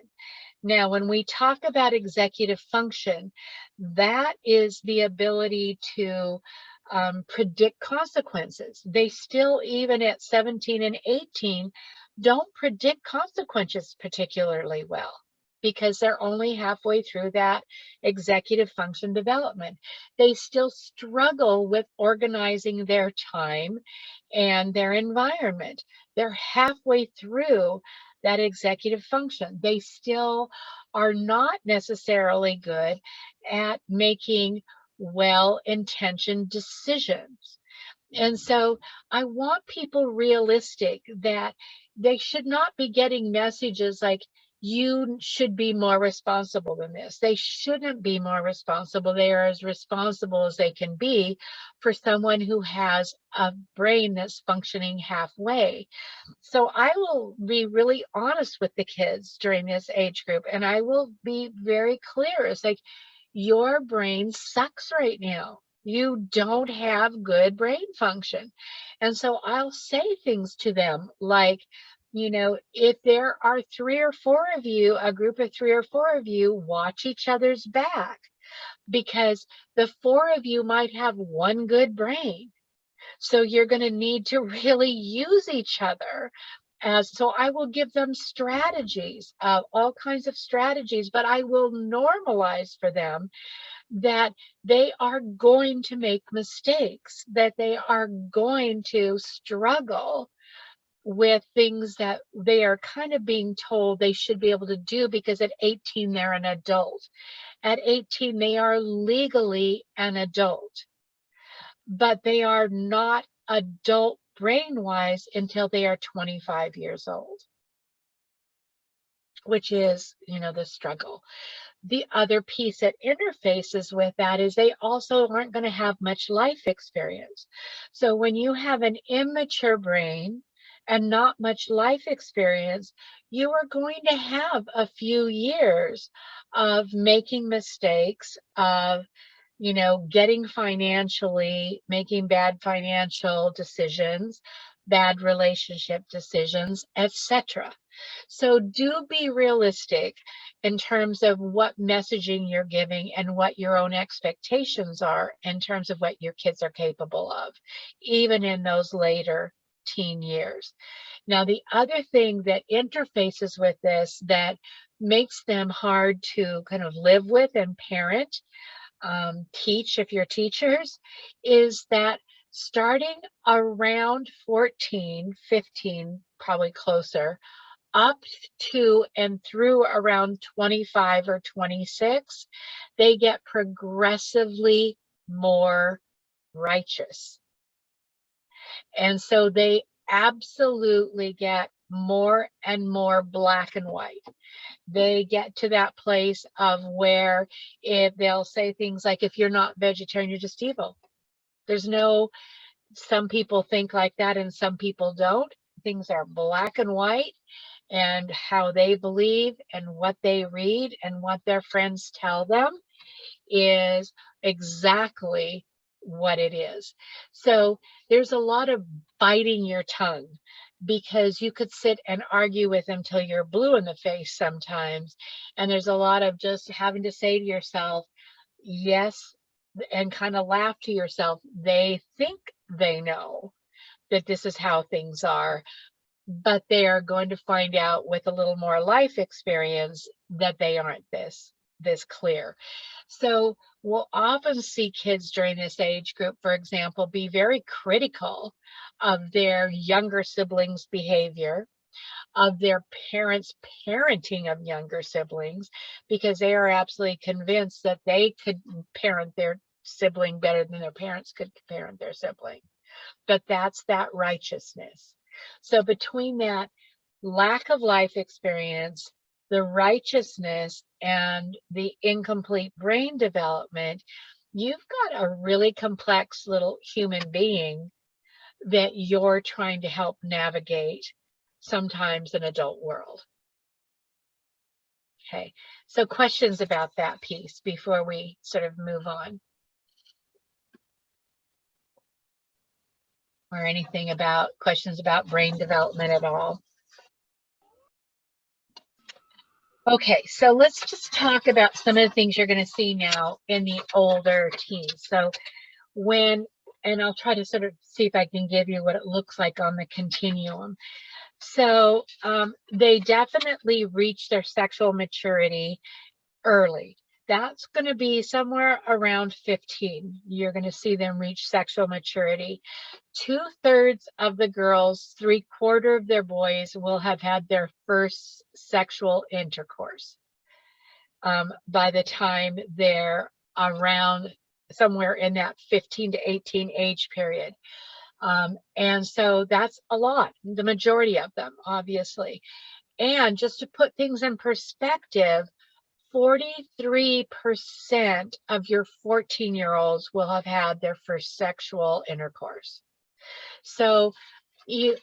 S2: Now, when we talk about executive function, that is the ability to predict consequences. They still, even at 17 and 18, don't predict consequences particularly well, because they're only halfway through that executive function development. They still struggle with organizing their time and their environment. They're halfway through that executive function. They still are not necessarily good at making well-intentioned decisions. And so I want people realistic that they should not be getting messages like, you should be more responsible than this. They shouldn't be more responsible. They are as responsible as they can be for someone who has a brain that's functioning halfway. So I will be really honest with the kids during this age group, and I will be very clear. It's like, your brain sucks right now. You don't have good brain function. And so I'll say things to them like, if there are 3 or 4 of you, a group of 3 or 4 of you, watch each other's back, because the 4 of you might have one good brain. So you're going to need to really use each other. So I will give them strategies, all kinds of strategies, but I will normalize for them that they are going to make mistakes, that they are going to struggle with things that they are kind of being told they should be able to do, because at 18, they're an adult. At 18, they are legally an adult, but they are not adult brain-wise until they are 25 years old, which is, the struggle. The other piece that interfaces with that is they also aren't going to have much life experience. So when you have an immature brain and not much life experience, you are going to have a few years of making mistakes, of getting making bad financial decisions, bad relationship decisions, etc. So do be realistic in terms of what messaging you're giving and what your own expectations are in terms of what your kids are capable of, even in those later teen years. Now, the other thing that interfaces with this that makes them hard to kind of live with and parent, teach if you're teachers, is that starting around 14, 15, probably closer, up to and through around 25 or 26, they get progressively more righteous. And so they absolutely get more and more black and white. They get to that place of where if they'll say things like, if you're not vegetarian, you're just evil. There's no, some people think like that and some people don't. Things are black and white, and how they believe and what they read and what their friends tell them is exactly what it is. So there's a lot of biting your tongue, because you could sit and argue with them till you're blue in the face sometimes. And there's a lot of just having to say to yourself, yes, and kind of laugh to yourself. They think they know that this is how things are, but they are going to find out with a little more life experience that they aren't this clear. So we'll often see kids during this age group, for example, be very critical of their younger siblings' behavior, of their parents' parenting of younger siblings, because they are absolutely convinced that they could parent their sibling better than their parents could parent their sibling. But that's that righteousness. So between that lack of life experience, the righteousness, and the incomplete brain development, you've got a really complex little human being that you're trying to help navigate sometimes an adult world. Okay, so questions about that piece before we sort of move on? Or anything about questions about brain development at all? Okay, so let's just talk about some of the things you're going to see now in the older teens. So when, and I'll try to sort of see if I can give you what it looks like on the continuum. So they definitely reach their sexual maturity early. That's going to be somewhere around 15. You're going to see them reach sexual maturity. 2/3 of the girls, 3/4 of their boys will have had their first sexual intercourse by the time they're around somewhere in that 15 to 18 age period. And so that's a lot, the majority of them, obviously. And just to put things in perspective, 43% of your 14-year-olds will have had their first sexual intercourse. So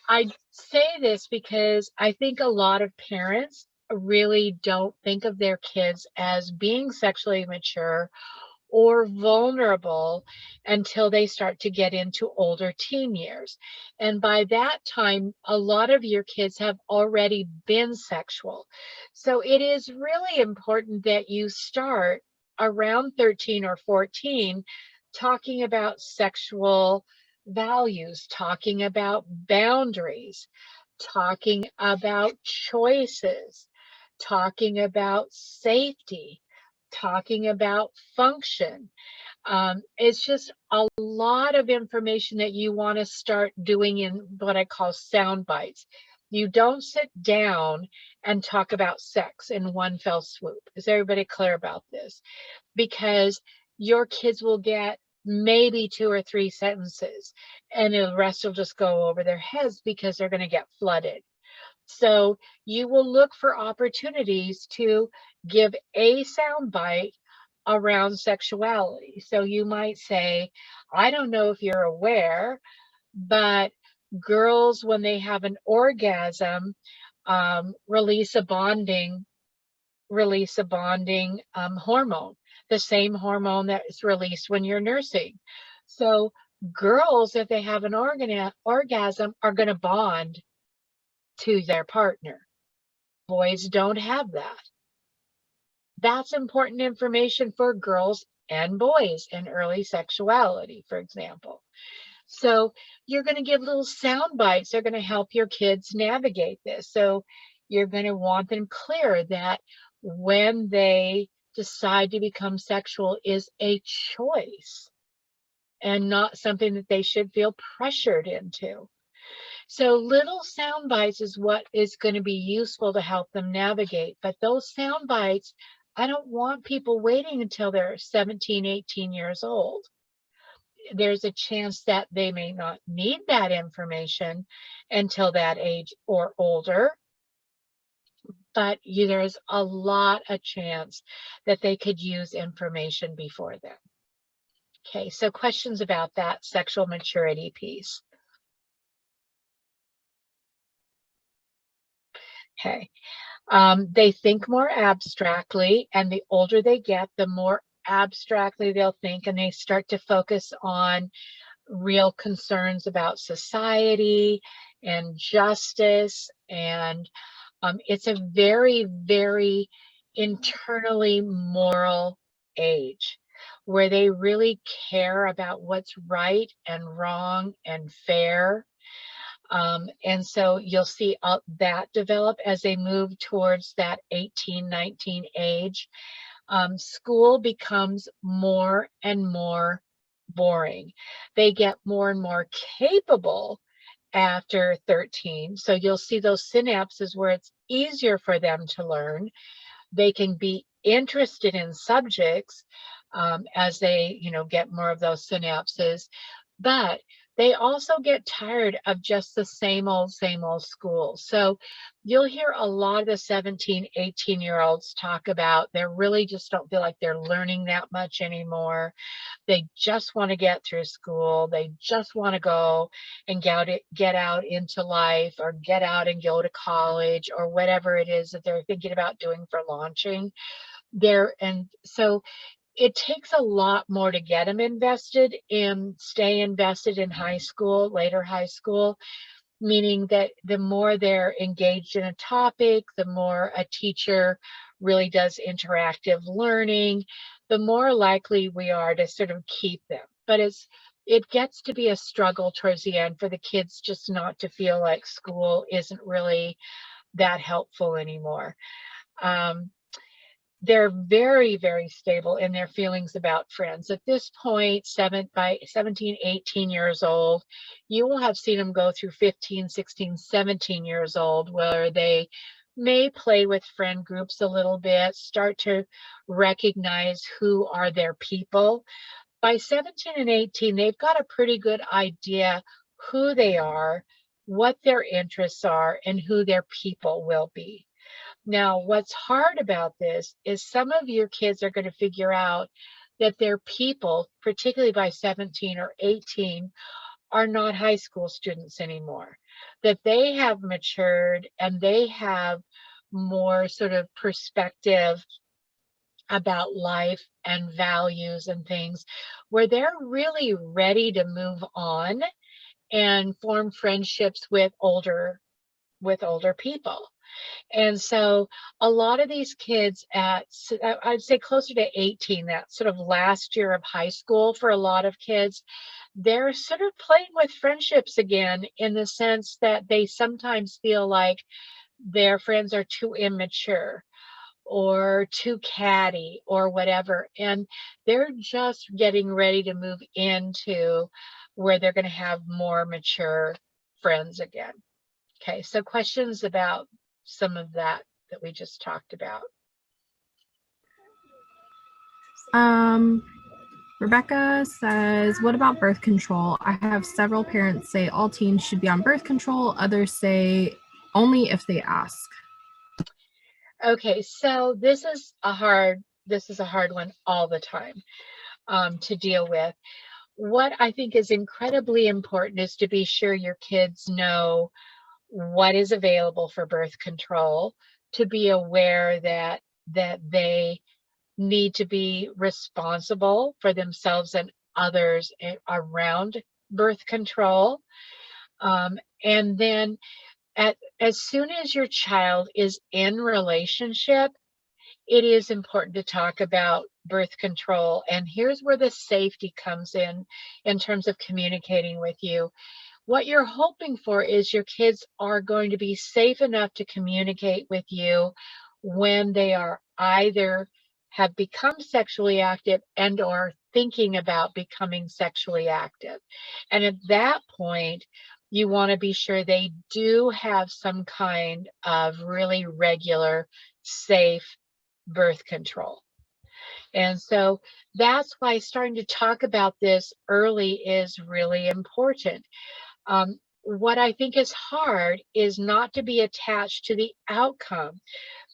S2: I say this because I think a lot of parents really don't think of their kids as being sexually mature or vulnerable until they start to get into older teen years. And by that time, a lot of your kids have already been sexual. So it is really important that you start around 13 or 14 talking about sexual values, talking about boundaries, talking about choices, talking about safety, talking about function. It's just a lot of information that you want to start doing in what I call sound bites. You don't sit down and talk about sex in one fell swoop. Is everybody clear about this? Because your kids will get maybe 2 or 3 sentences and the rest will just go over their heads because they're going to get flooded. So you will look for opportunities to give a sound bite around sexuality. So you might say, I don't know if you're aware, but girls, when they have an orgasm, release a bonding hormone, the same hormone that is released when you're nursing. So girls, if they have an orgasm, are going to bond to their partner. Boys don't have that. That's important information for girls and boys in early sexuality, for example. So you're going to give little sound bites. They're going to help your kids navigate this. So you're going to want them clear that when they decide to become sexual is a choice and not something that they should feel pressured into. So little sound bites is what is going to be useful to help them navigate. But those sound bites, I don't want people waiting until they're 17, 18 years old. There's a chance that they may not need that information until that age or older. But there's a lot of chance that they could use information before then. Okay, so questions about that sexual maturity piece. Okay, they think more abstractly, and the older they get, the more abstractly they'll think, and they start to focus on real concerns about society and justice. And it's a very, very internally moral age where they really care about what's right and wrong and fair. And so you'll see that develop as they move towards that 18, 19 age. School becomes more and more boring. They get more and more capable after 13. So you'll see those synapses where it's easier for them to learn. They can be interested in subjects as they, get more of those synapses, but they also get tired of just the same old school. So you'll hear a lot of the 17, 18-year-olds talk about they really just don't feel like they're learning that much anymore. They just want to get through school. They just want to go and get out into life, or get out and go to college, or whatever it is that they're thinking about doing for launching there. And so it takes a lot more to get them invested in, stay invested in high school, later high school, meaning that the more they're engaged in a topic, the more a teacher really does interactive learning, the more likely we are to sort of keep them. But it gets to be a struggle towards the end for the kids just not to feel like school isn't really that helpful anymore. They're very, very stable in their feelings about friends. At this point, by 17, 18 years old, you will have seen them go through 15, 16, 17 years old, where they may play with friend groups a little bit, start to recognize who are their people. By 17 and 18, they've got a pretty good idea who they are, what their interests are, and who their people will be. Now, what's hard about this is some of your kids are going to figure out that their people, particularly by 17 or 18, are not high school students anymore, that they have matured and they have more sort of perspective about life and values and things, where they're really ready to move on and form friendships with older people. And so a lot of these kids I'd say closer to 18, that sort of last year of high school for a lot of kids, they're sort of playing with friendships again, in the sense that they sometimes feel like their friends are too immature or too catty or whatever. And they're just getting ready to move into where they're going to have more mature friends again. Okay, so questions about some of that we just talked about.
S3: Rebecca says, what about birth control? I have several parents say all teens should be on birth control. Others say only if they ask.
S2: Okay, so this is a hard one all the time to deal with. What I think is incredibly important is to be sure your kids know what is available for birth control, to be aware that they need to be responsible for themselves and others around birth control. And then as soon as your child is in relationship, it is important to talk about birth control. And here's where the safety comes in terms of communicating with you. What you're hoping for is your kids are going to be safe enough to communicate with you when they are either have become sexually active and or thinking about becoming sexually active. And at that point, you want to be sure they do have some kind of really regular, safe birth control. And so that's why starting to talk about this early is really important. What I think is hard is not to be attached to the outcome,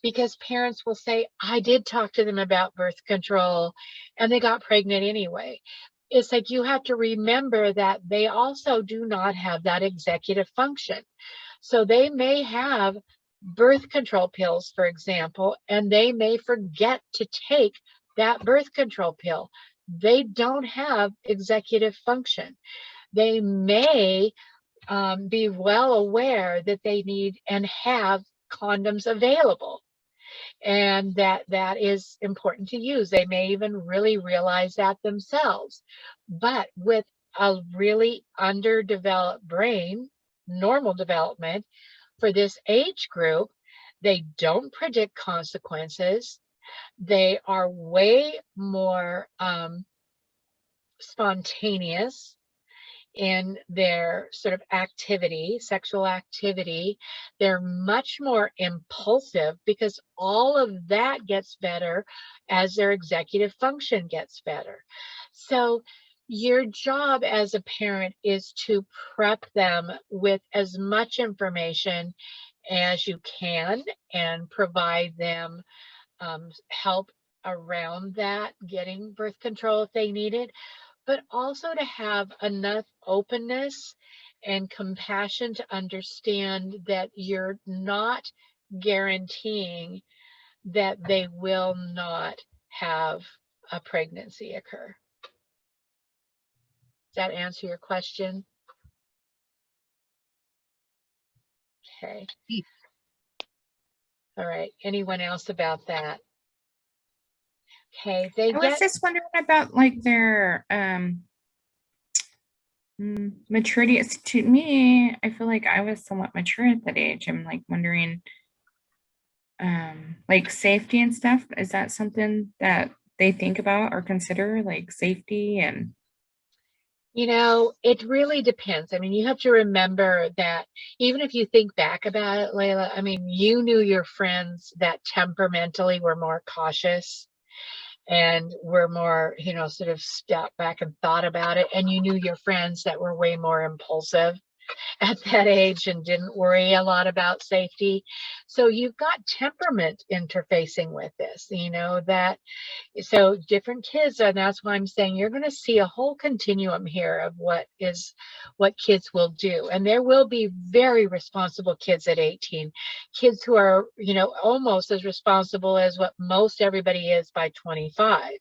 S2: because parents will say, I did talk to them about birth control and they got pregnant anyway. It's like you have to remember that they also do not have that executive function. So they may have birth control pills, for example, and they may forget to take that birth control pill. They don't have executive function. They may be well aware that they need and have condoms available, and that is important to use. They may even really realize that themselves. But with a really underdeveloped brain, normal development for this age group, they don't predict consequences. They are way more spontaneous in their sort of activity, sexual activity. They're much more impulsive because all of that gets better as their executive function gets better. So your job as a parent is to prep them with as much information as you can and provide them help around that, getting birth control if they need it, but also to have enough openness and compassion to understand that you're not guaranteeing that they will not have a pregnancy occur. Does that answer your question? Okay. All right. Anyone else about that? Okay.
S3: I was just wondering about like their maturity. To me, I feel like I was somewhat mature at that age. I'm like wondering like safety and stuff. Is that something that they think about or consider, like safety? And
S2: you know, it really depends. I mean, you have to remember that even if you think back about it, Layla, I mean, you knew your friends that temperamentally were more cautious and were more, you know, sort of stepped back and thought about it. And you knew your friends that were way more impulsive at that age and didn't worry a lot about safety. So you've got temperament interfacing with this, you know, that so different kids, and that's why I'm saying you're going to see a whole continuum here of what kids will do. And there will be very responsible kids at 18, kids who are, you know, almost as responsible as what most everybody is by 25.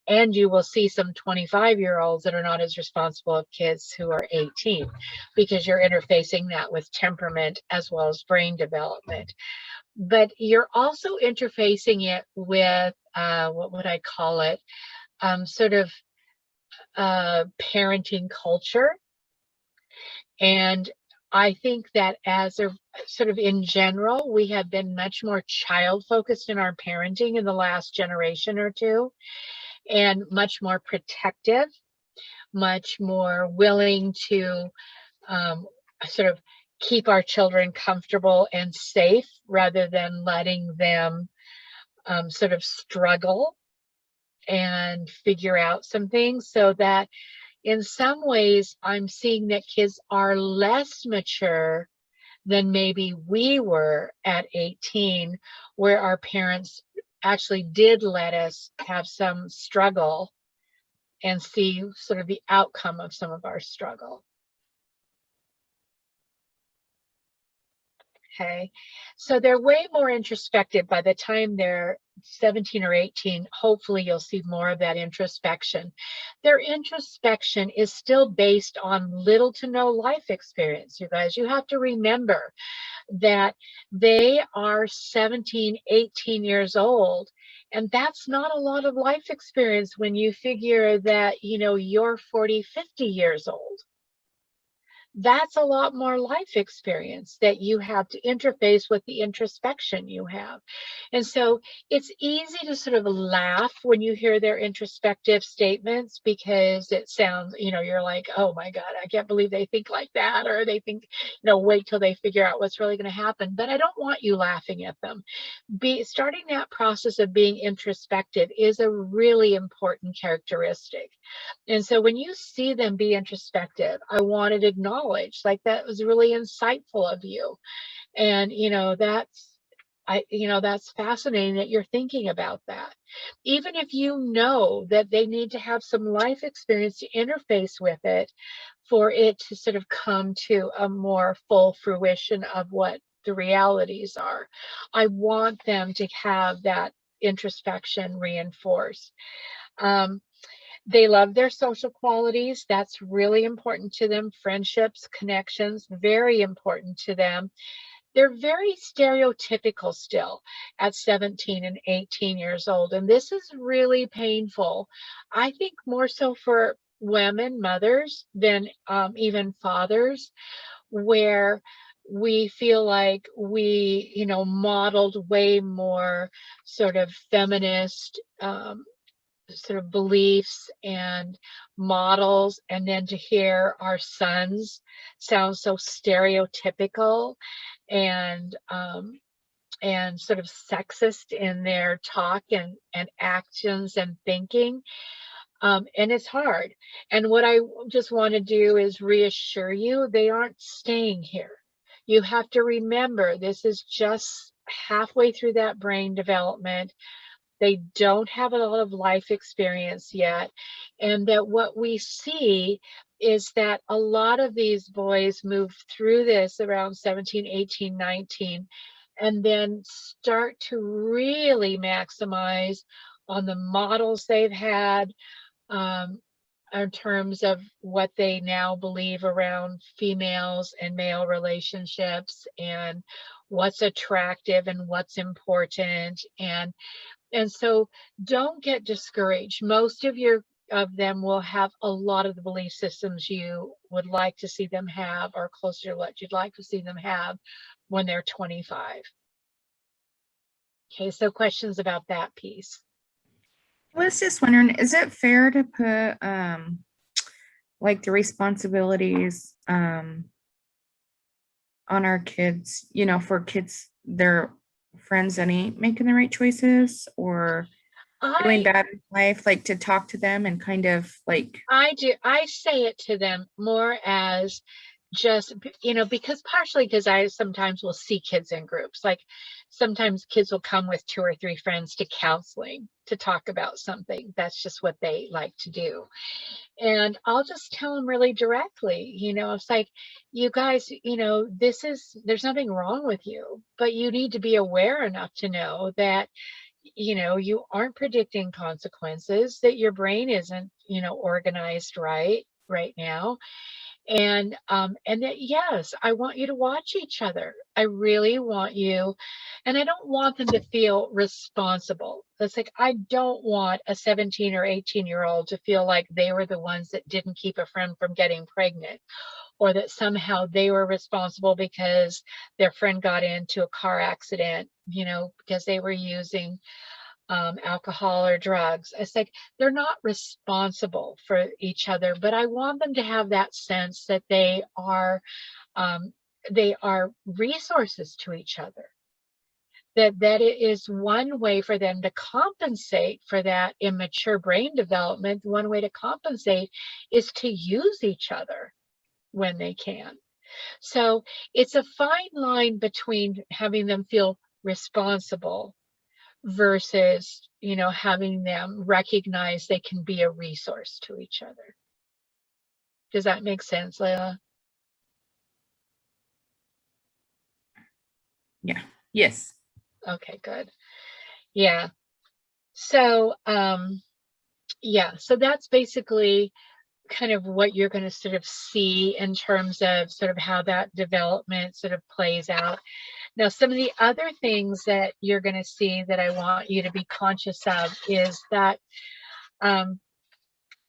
S2: And you will see some 25-year-olds that are not as responsible as kids who are 18, because you're interfacing that with temperament as well as brain development. But you're also interfacing it with, what would I call it, sort of parenting culture. And I think that as a sort of in general, we have been much more child focused in our parenting in the last generation or two, and much more protective, much more willing to sort of keep our children comfortable and safe rather than letting them sort of struggle and figure out some things. So that in some ways, I'm seeing that kids are less mature than maybe we were at 18, where our parents actually did let us have some struggle and see sort of the outcome of some of our struggle. Okay, so they're way more introspective by the time they're 17 or 18, hopefully you'll see more of that introspection. Their introspection is still based on little to no life experience, you guys. You have to remember that they are 17, 18 years old. And that's not a lot of life experience when you figure that, you're 40, 50 years old. That's a lot more life experience that you have to interface with the introspection you have. And so it's easy to sort of laugh when you hear their introspective statements, because it sounds, you're like, oh my God, I can't believe they think like that. Or they think, wait till they figure out what's really going to happen. But I don't want you laughing at them. Starting that process of being introspective is a really important characteristic. And so when you see them be introspective, I wanted to acknowledge, like, that was really insightful of you. And, that's fascinating that you're thinking about that. Even if you know that they need to have some life experience to interface with it for it to sort of come to a more full fruition of what the realities are. I want them to have that introspection reinforced. They love their social qualities. That's really important to them. Friendships, connections, very important to them. They're very stereotypical still at 17 and 18 years old. And this is really painful. I think more so for women, mothers, than even fathers, where we feel like we, modeled way more sort of feminist sort of beliefs and models, and then to hear our sons sound so stereotypical and sort of sexist in their talk and actions and thinking. And it's hard. And what I just want to do is reassure you, they aren't staying here. You have to remember, this is just halfway through that brain development. They don't have a lot of life experience yet. And that what we see is that a lot of these boys move through this around 17, 18, 19, and then start to really maximize on the models they've had, in terms of what they now believe around females and male relationships, and what's attractive and what's important. And so don't get discouraged. Most of them will have a lot of the belief systems you would like to see them have, or closer to what you'd like to see them have when they're 25. Okay, so questions about that piece.
S3: I was just wondering, is it fair to put like the responsibilities on our kids, for kids, their friends that ain't making the right choices or doing bad in life, like to talk to them and kind of like...
S2: I say it to them more as just, because I sometimes will see kids in groups. Like sometimes kids will come with 2 or 3 friends to counseling to talk about something. That's just what they like to do. And I'll just tell them really directly, it's like, you guys, there's nothing wrong with you, but you need to be aware enough to know that, you aren't predicting consequences, that your brain isn't, organized right now. And that, yes, I want you to watch each other. I really want you. And I don't want them to feel responsible. That's like, I don't want a 17 or 18-year-old to feel like they were the ones that didn't keep a friend from getting pregnant, or that somehow they were responsible because their friend got into a car accident, because they were using alcohol or drugs. It's like, they're not responsible for each other, but I want them to have that sense that they are resources to each other. That it is one way for them to compensate for that immature brain development. One way to compensate is to use each other when they can. So it's a fine line between having them feel responsible versus, having them recognize they can be a resource to each other. Does that make sense, Layla?
S3: Yeah. Yes.
S2: Okay, good. Yeah. So, yeah, so that's basically kind of what you're going to sort of see in terms of sort of how that development sort of plays out. Now, some of the other things that you're going to see that I want you to be conscious of is that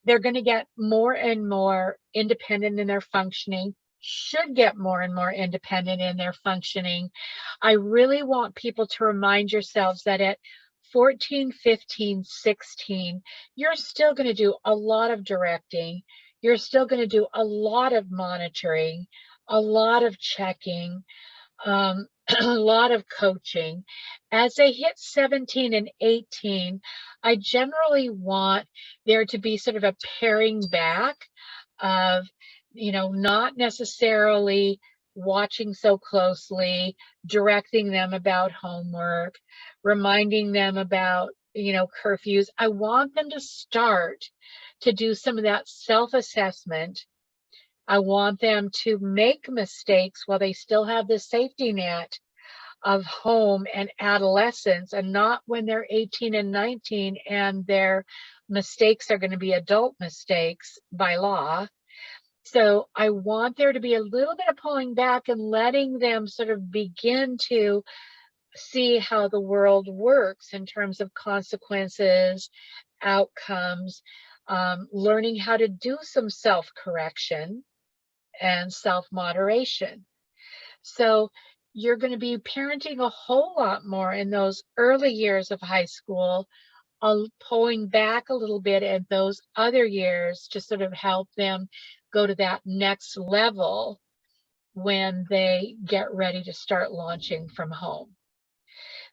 S2: they're going to get more and more independent in their functioning, should get more and more independent in their functioning. I really want people to remind yourselves that at 14, 15, 16, you're still going to do a lot of directing. You're still going to do a lot of monitoring, a lot of checking, a lot of coaching. As they hit 17 and 18, I generally want there to be sort of a paring back of, not necessarily watching so closely, directing them about homework, reminding them about, curfews. I want them to start to do some of that self-assessment. I want them to make mistakes while they still have the safety net of home and adolescence, and not when they're 18 and 19 and their mistakes are going to be adult mistakes by law. So I want there to be a little bit of pulling back and letting them sort of begin to see how the world works in terms of consequences, outcomes, learning how to do some self-correction and self-moderation. So you're going to be parenting a whole lot more in those early years of high school, pulling back a little bit at those other years to sort of help them go to that next level when they get ready to start launching from home.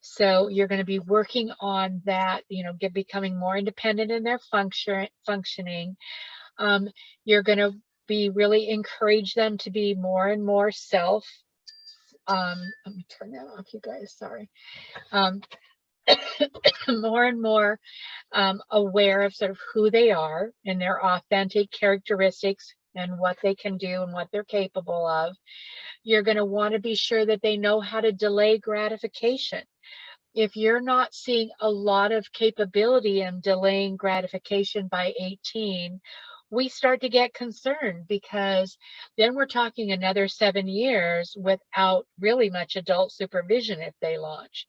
S2: So you're going to be working on that, becoming more independent in their functioning. You're going to be really encourage them to be more and more let me turn that off, you guys, sorry. More and more aware of sort of who they are and their authentic characteristics and what they can do and what they're capable of. You're going to want to be sure that they know how to delay gratification. If you're not seeing a lot of capability in delaying gratification by 18, we start to get concerned, because then we're talking another 7 years without really much adult supervision if they launch.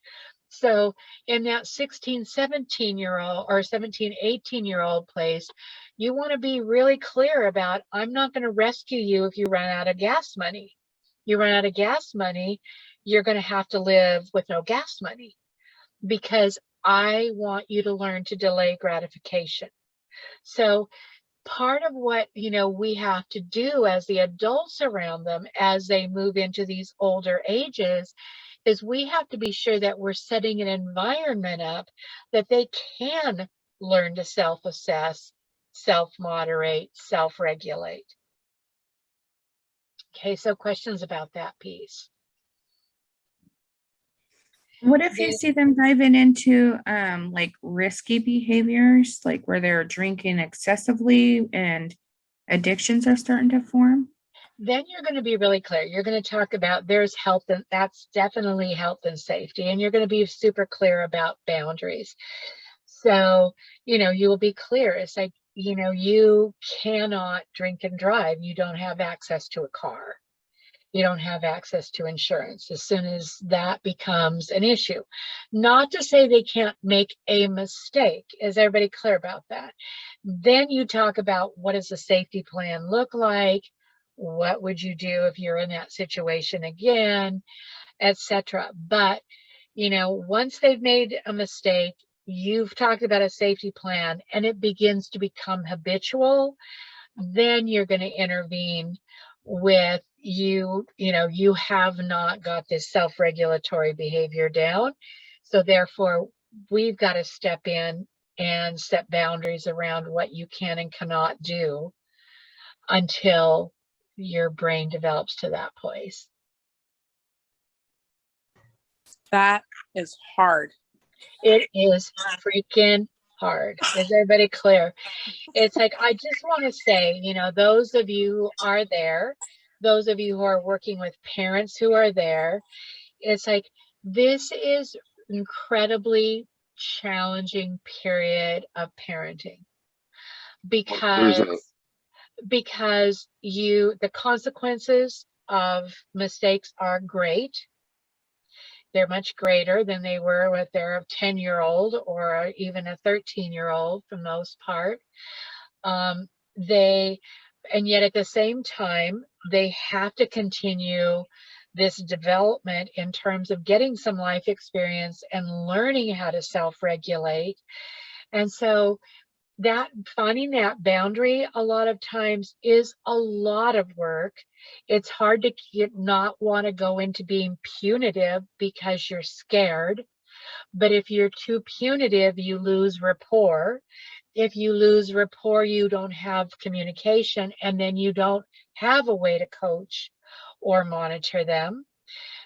S2: So in that 16, 17-year-old or 17, 18-year-old place, you want to be really clear about, I'm not going to rescue you if you run out of gas money. You run out of gas money, you're going to have to live with no gas money, because I want you to learn to delay gratification. So part of what, we have to do as the adults around them as they move into these older ages is we have to be sure that we're setting an environment up that they can learn to self-assess, self-moderate, self-regulate. Okay, so questions about that piece.
S3: What if you see them diving into like risky behaviors, like where they're drinking excessively and addictions are starting to form?
S2: Then you're going to be really clear. You're going to talk about there's health, and that's definitely health and safety. And you're going to be super clear about boundaries. So, you will be clear. It's like, you cannot drink and drive. You don't have access to a car. You don't have access to insurance as soon as that becomes an issue. Not to say they can't make a mistake. Is everybody clear about that? Then you talk about, what does the safety plan look like? What would you do if you're in that situation again, etc. But, once they've made a mistake, you've talked about a safety plan and it begins to become habitual, then you're going to intervene with you have not got this self-regulatory behavior down. So therefore, we've got to step in and set boundaries around what you can and cannot do until your brain develops to that place.
S5: That is hard.
S2: It is freaking hard. Is everybody clear? It's like, I just want to say, those of you who are there, those of you who are working with parents who are there, it's like, this is incredibly challenging period of parenting
S6: Where's that?
S2: because the consequences of mistakes are great. They're much greater than they were with their 10-year-old or even a 13-year-old for the most part. And yet at the same time, they have to continue this development in terms of getting some life experience and learning how to self-regulate. And so that finding that boundary a lot of times is a lot of work. It's hard to not want to go into being punitive because you're scared. But if you're too punitive, you lose rapport. If you lose rapport, you don't have communication, and then you don't have a way to coach or monitor them.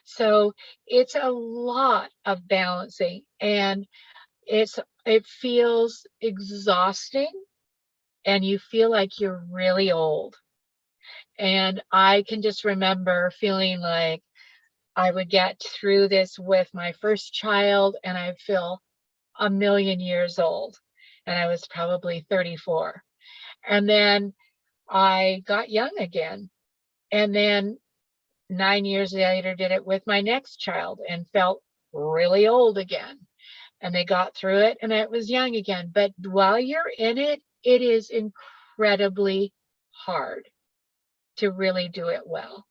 S2: So it's a lot of balancing, and it feels exhausting, and you feel like you're really old. And I can just remember feeling like I would get through this with my first child and I feel a million years old. And I was probably 34. And then I got young again. And then 9 years later, did it with my next child and felt really old again. And they got through it and it was young again. But while you're in it, it is incredibly hard to really do it well.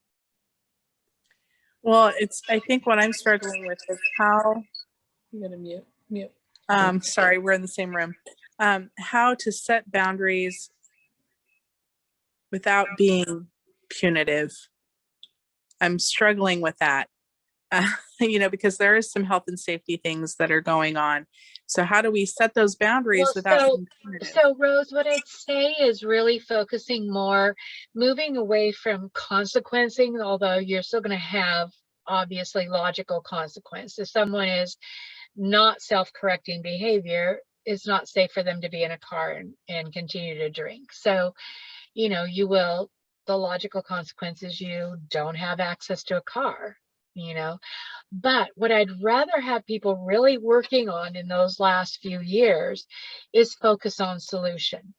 S5: Well, I think what I'm struggling with is how, I'm gonna mute. Sorry, we're in the same room. How to set boundaries without being punitive. I'm struggling with that, because there is some health and safety things that are going on. So how do we set those boundaries without being punitive?
S2: So Rose, what I'd say is really focusing more, moving away from consequencing, although you're still going to have obviously logical consequence. If someone is not self-correcting behavior, it's not safe for them to be in a car and continue to drink. So, the logical consequences, you don't have access to a car, But what I'd rather have people really working on in those last few years is focus on solution.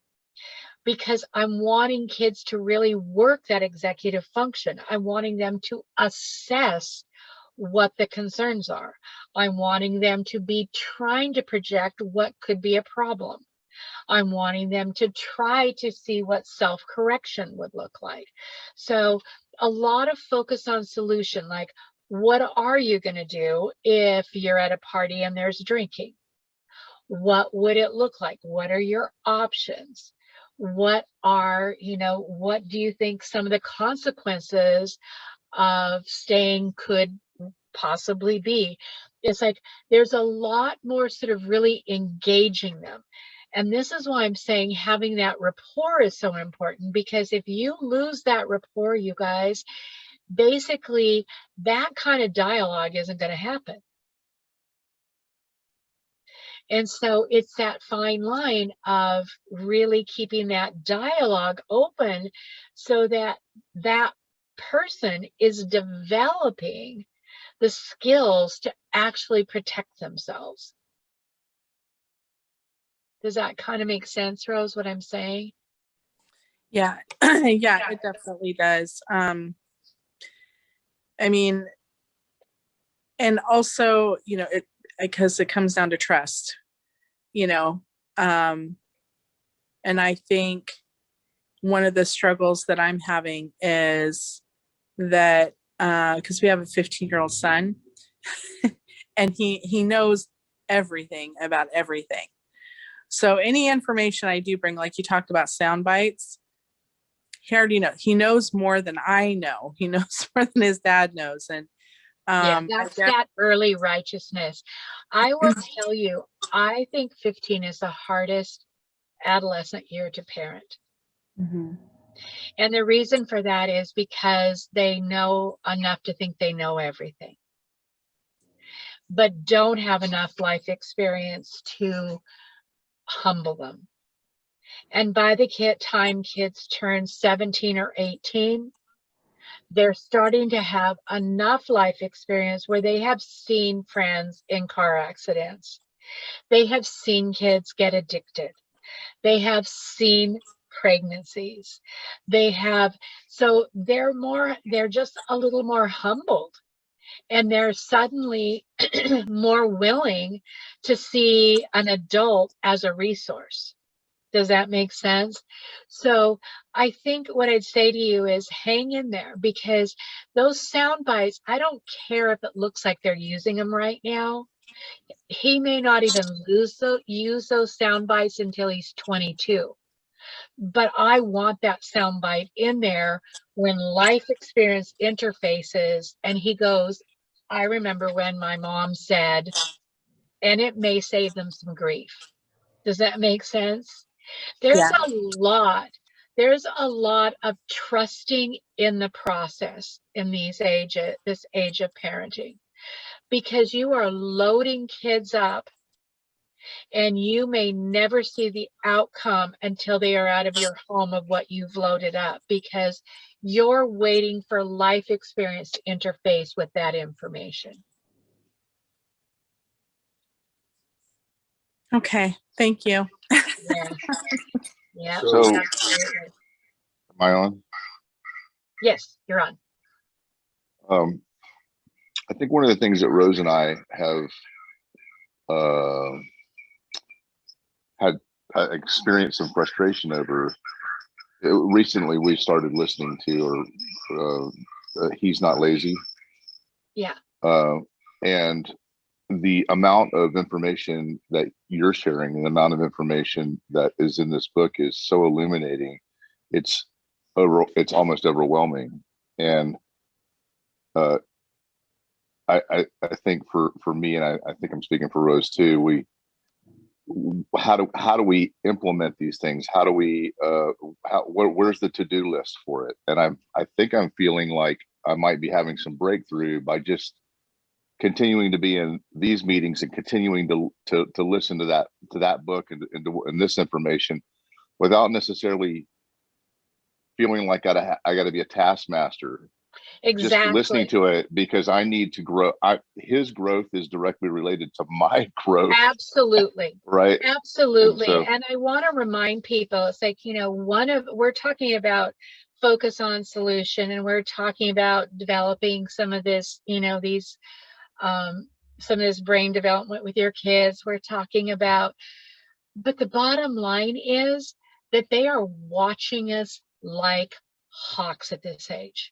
S2: Because I'm wanting kids to really work that executive function. I'm wanting them to assess what the concerns are. I'm wanting them to be trying to project what could be a problem. I'm wanting them to try to see what self-correction would look like. So a lot of focus on solution, like what are you going to do if you're at a party and there's drinking? What would it look like? What are your options? What do you think some of the consequences of staying could possibly be? It's like there's a lot more sort of really engaging them. And this is why I'm saying having that rapport is so important, because if you lose that rapport, you guys, basically that kind of dialogue isn't going to happen. And so it's that fine line of really keeping that dialogue open so that that person is developing the skills to actually protect themselves. Does that kind of make sense, Rose, what I'm saying?
S5: Yeah, yeah, it definitely does. And also, because it comes down to trust, and I think one of the struggles that I'm having is that because we have a 15-year-old son and he knows everything about everything. So any information I do bring, like you talked about sound bites, he already knows. He knows more than I know. He knows more than his dad knows. And
S2: that's that early righteousness. I will tell you, I think 15 is the hardest adolescent year to parent.
S5: Mm-hmm.
S2: And the reason for that is because they know enough to think they know everything, but don't have enough life experience to humble them. And by the time kids turn 17 or 18, they're starting to have enough life experience where they have seen friends in car accidents. They have seen kids get addicted. They have seen pregnancies. So they're just a little more humbled, and they're suddenly more willing to see an adult as a resource. Does that make sense? So I think what I'd say to you is hang in there, because those sound bites, I don't care if it looks like they're using them right now. He may not even use those sound bites until he's 22. But I want that sound bite in there when life experience interfaces and he goes, I remember when my mom said, and it may save them some grief. Does that make sense? There's
S5: Yeah.
S2: there's a lot of trusting in the process in this age of parenting, because you are loading kids up and you may never see the outcome until they are out of your home of what you've loaded up, because you're waiting for life experience to interface with that information.
S5: Okay, thank you.
S2: Yeah. Yeah.
S6: So, am
S2: Absolutely.
S6: I on?
S2: Yes, you're on.
S6: I think one of the things that Rose and I have had experienced some frustration over. Recently, we started listening to He's Not Lazy.
S2: Yeah.
S6: And the amount of information that you're sharing and the amount of information that is in this book is so illuminating. It's almost overwhelming. And I think for me, and I think I'm speaking for Rose too, how do we implement these things? How do we where's the to-do list for it? And I think I'm feeling like I might be having some breakthrough by just continuing to be in these meetings and continuing to listen to that book and this information without necessarily feeling like I got to be a taskmaster.
S2: Exactly.
S6: Just listening to it because I need to grow. His growth is directly related to my growth.
S2: Absolutely.
S6: Right.
S2: Absolutely. And I want to remind people, it's like, we're talking about focus on solution, and we're talking about developing some of this, some of this brain development with your kids. We're talking about, but the bottom line is that they are watching us like hawks at this age.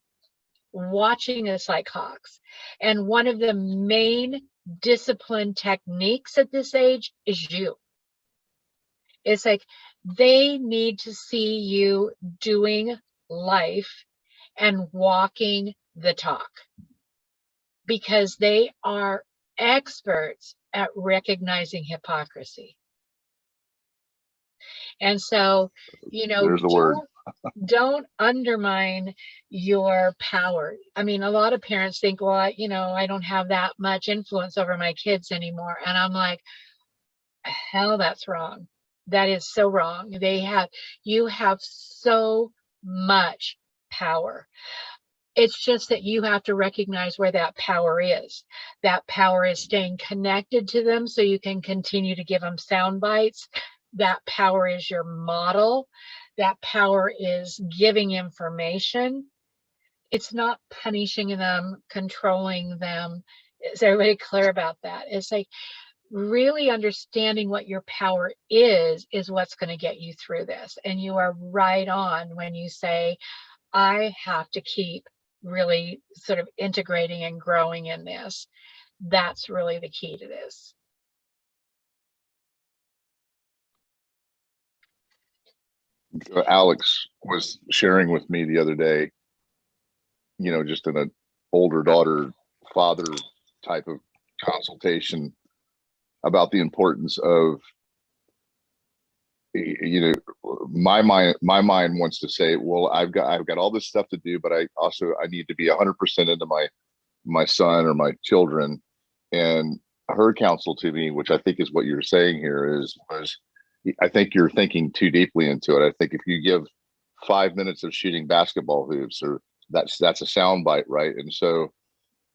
S2: Watching us like hawks. And one of the main discipline techniques at this age is you. It's like they need to see you doing life and walking the talk, because they are experts at recognizing hypocrisy. And so,
S6: there's the word.
S2: Don't undermine your power. I mean, a lot of parents think, well, I don't have that much influence over my kids anymore. And I'm like, hell, that's wrong. That is so wrong. You have so much power. It's just that you have to recognize where that power is. That power is staying connected to them so you can continue to give them sound bites. That power is your model. That power is giving information. It's not punishing them, controlling them. Is everybody clear about that? It's like really understanding what your power is what's going to get you through this. And you are right on when you say, I have to keep really sort of integrating and growing in this. That's really the key to this.
S6: Alex was sharing with me the other day, just in an older daughter father type of consultation about the importance of, my mind wants to say, well, I've got all this stuff to do, but I need to be 100% into my son or my children. And her counsel to me, which I think is what you're saying here, was I think you're thinking too deeply into it. I think if you give 5 minutes of shooting basketball hoops, or that's a sound bite, right? And so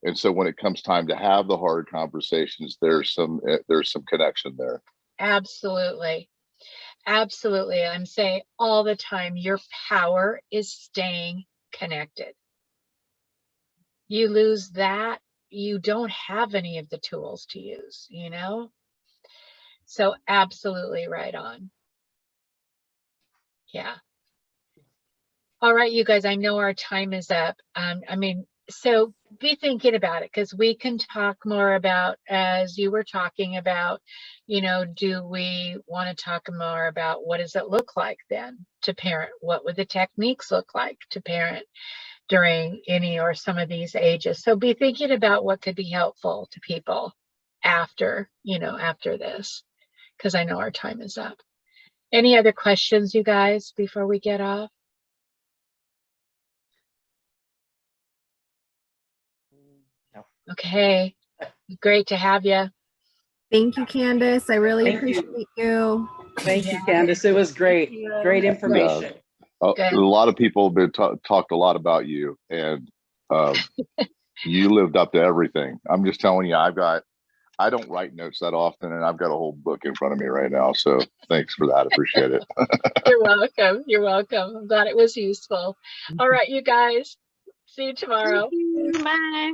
S6: And so when it comes time to have the hard conversations, there's some connection there.
S2: Absolutely. Absolutely. I'm saying all the time, your power is staying connected. You lose that, you don't have any of the tools to use, you know? So absolutely right on. Yeah. All right, you guys, I know our time is up. I mean, so be thinking about it, because we can talk more about, as you were talking about, you know, do we want to talk more about what does it look like then to parent? What would the techniques look like to parent during any or some of these ages? So be thinking about what could be helpful to people after, you know, after this, because I know our time is up. Any other questions, you guys, before we get off?
S7: No.
S2: Okay, great to have you.
S8: Thank you, Candice. I really
S7: Thank you.
S8: appreciate you.
S7: Thank you, Candice. It was great. Great information.
S6: A lot of people have been talked a lot about you, and you lived up to everything. I'm just telling you, I don't write notes that often, and I've got a whole book in front of me right now. So thanks for that. Appreciate it.
S2: You're welcome. You're welcome. I'm glad it was useful. All right, you guys. See you tomorrow.
S4: Bye.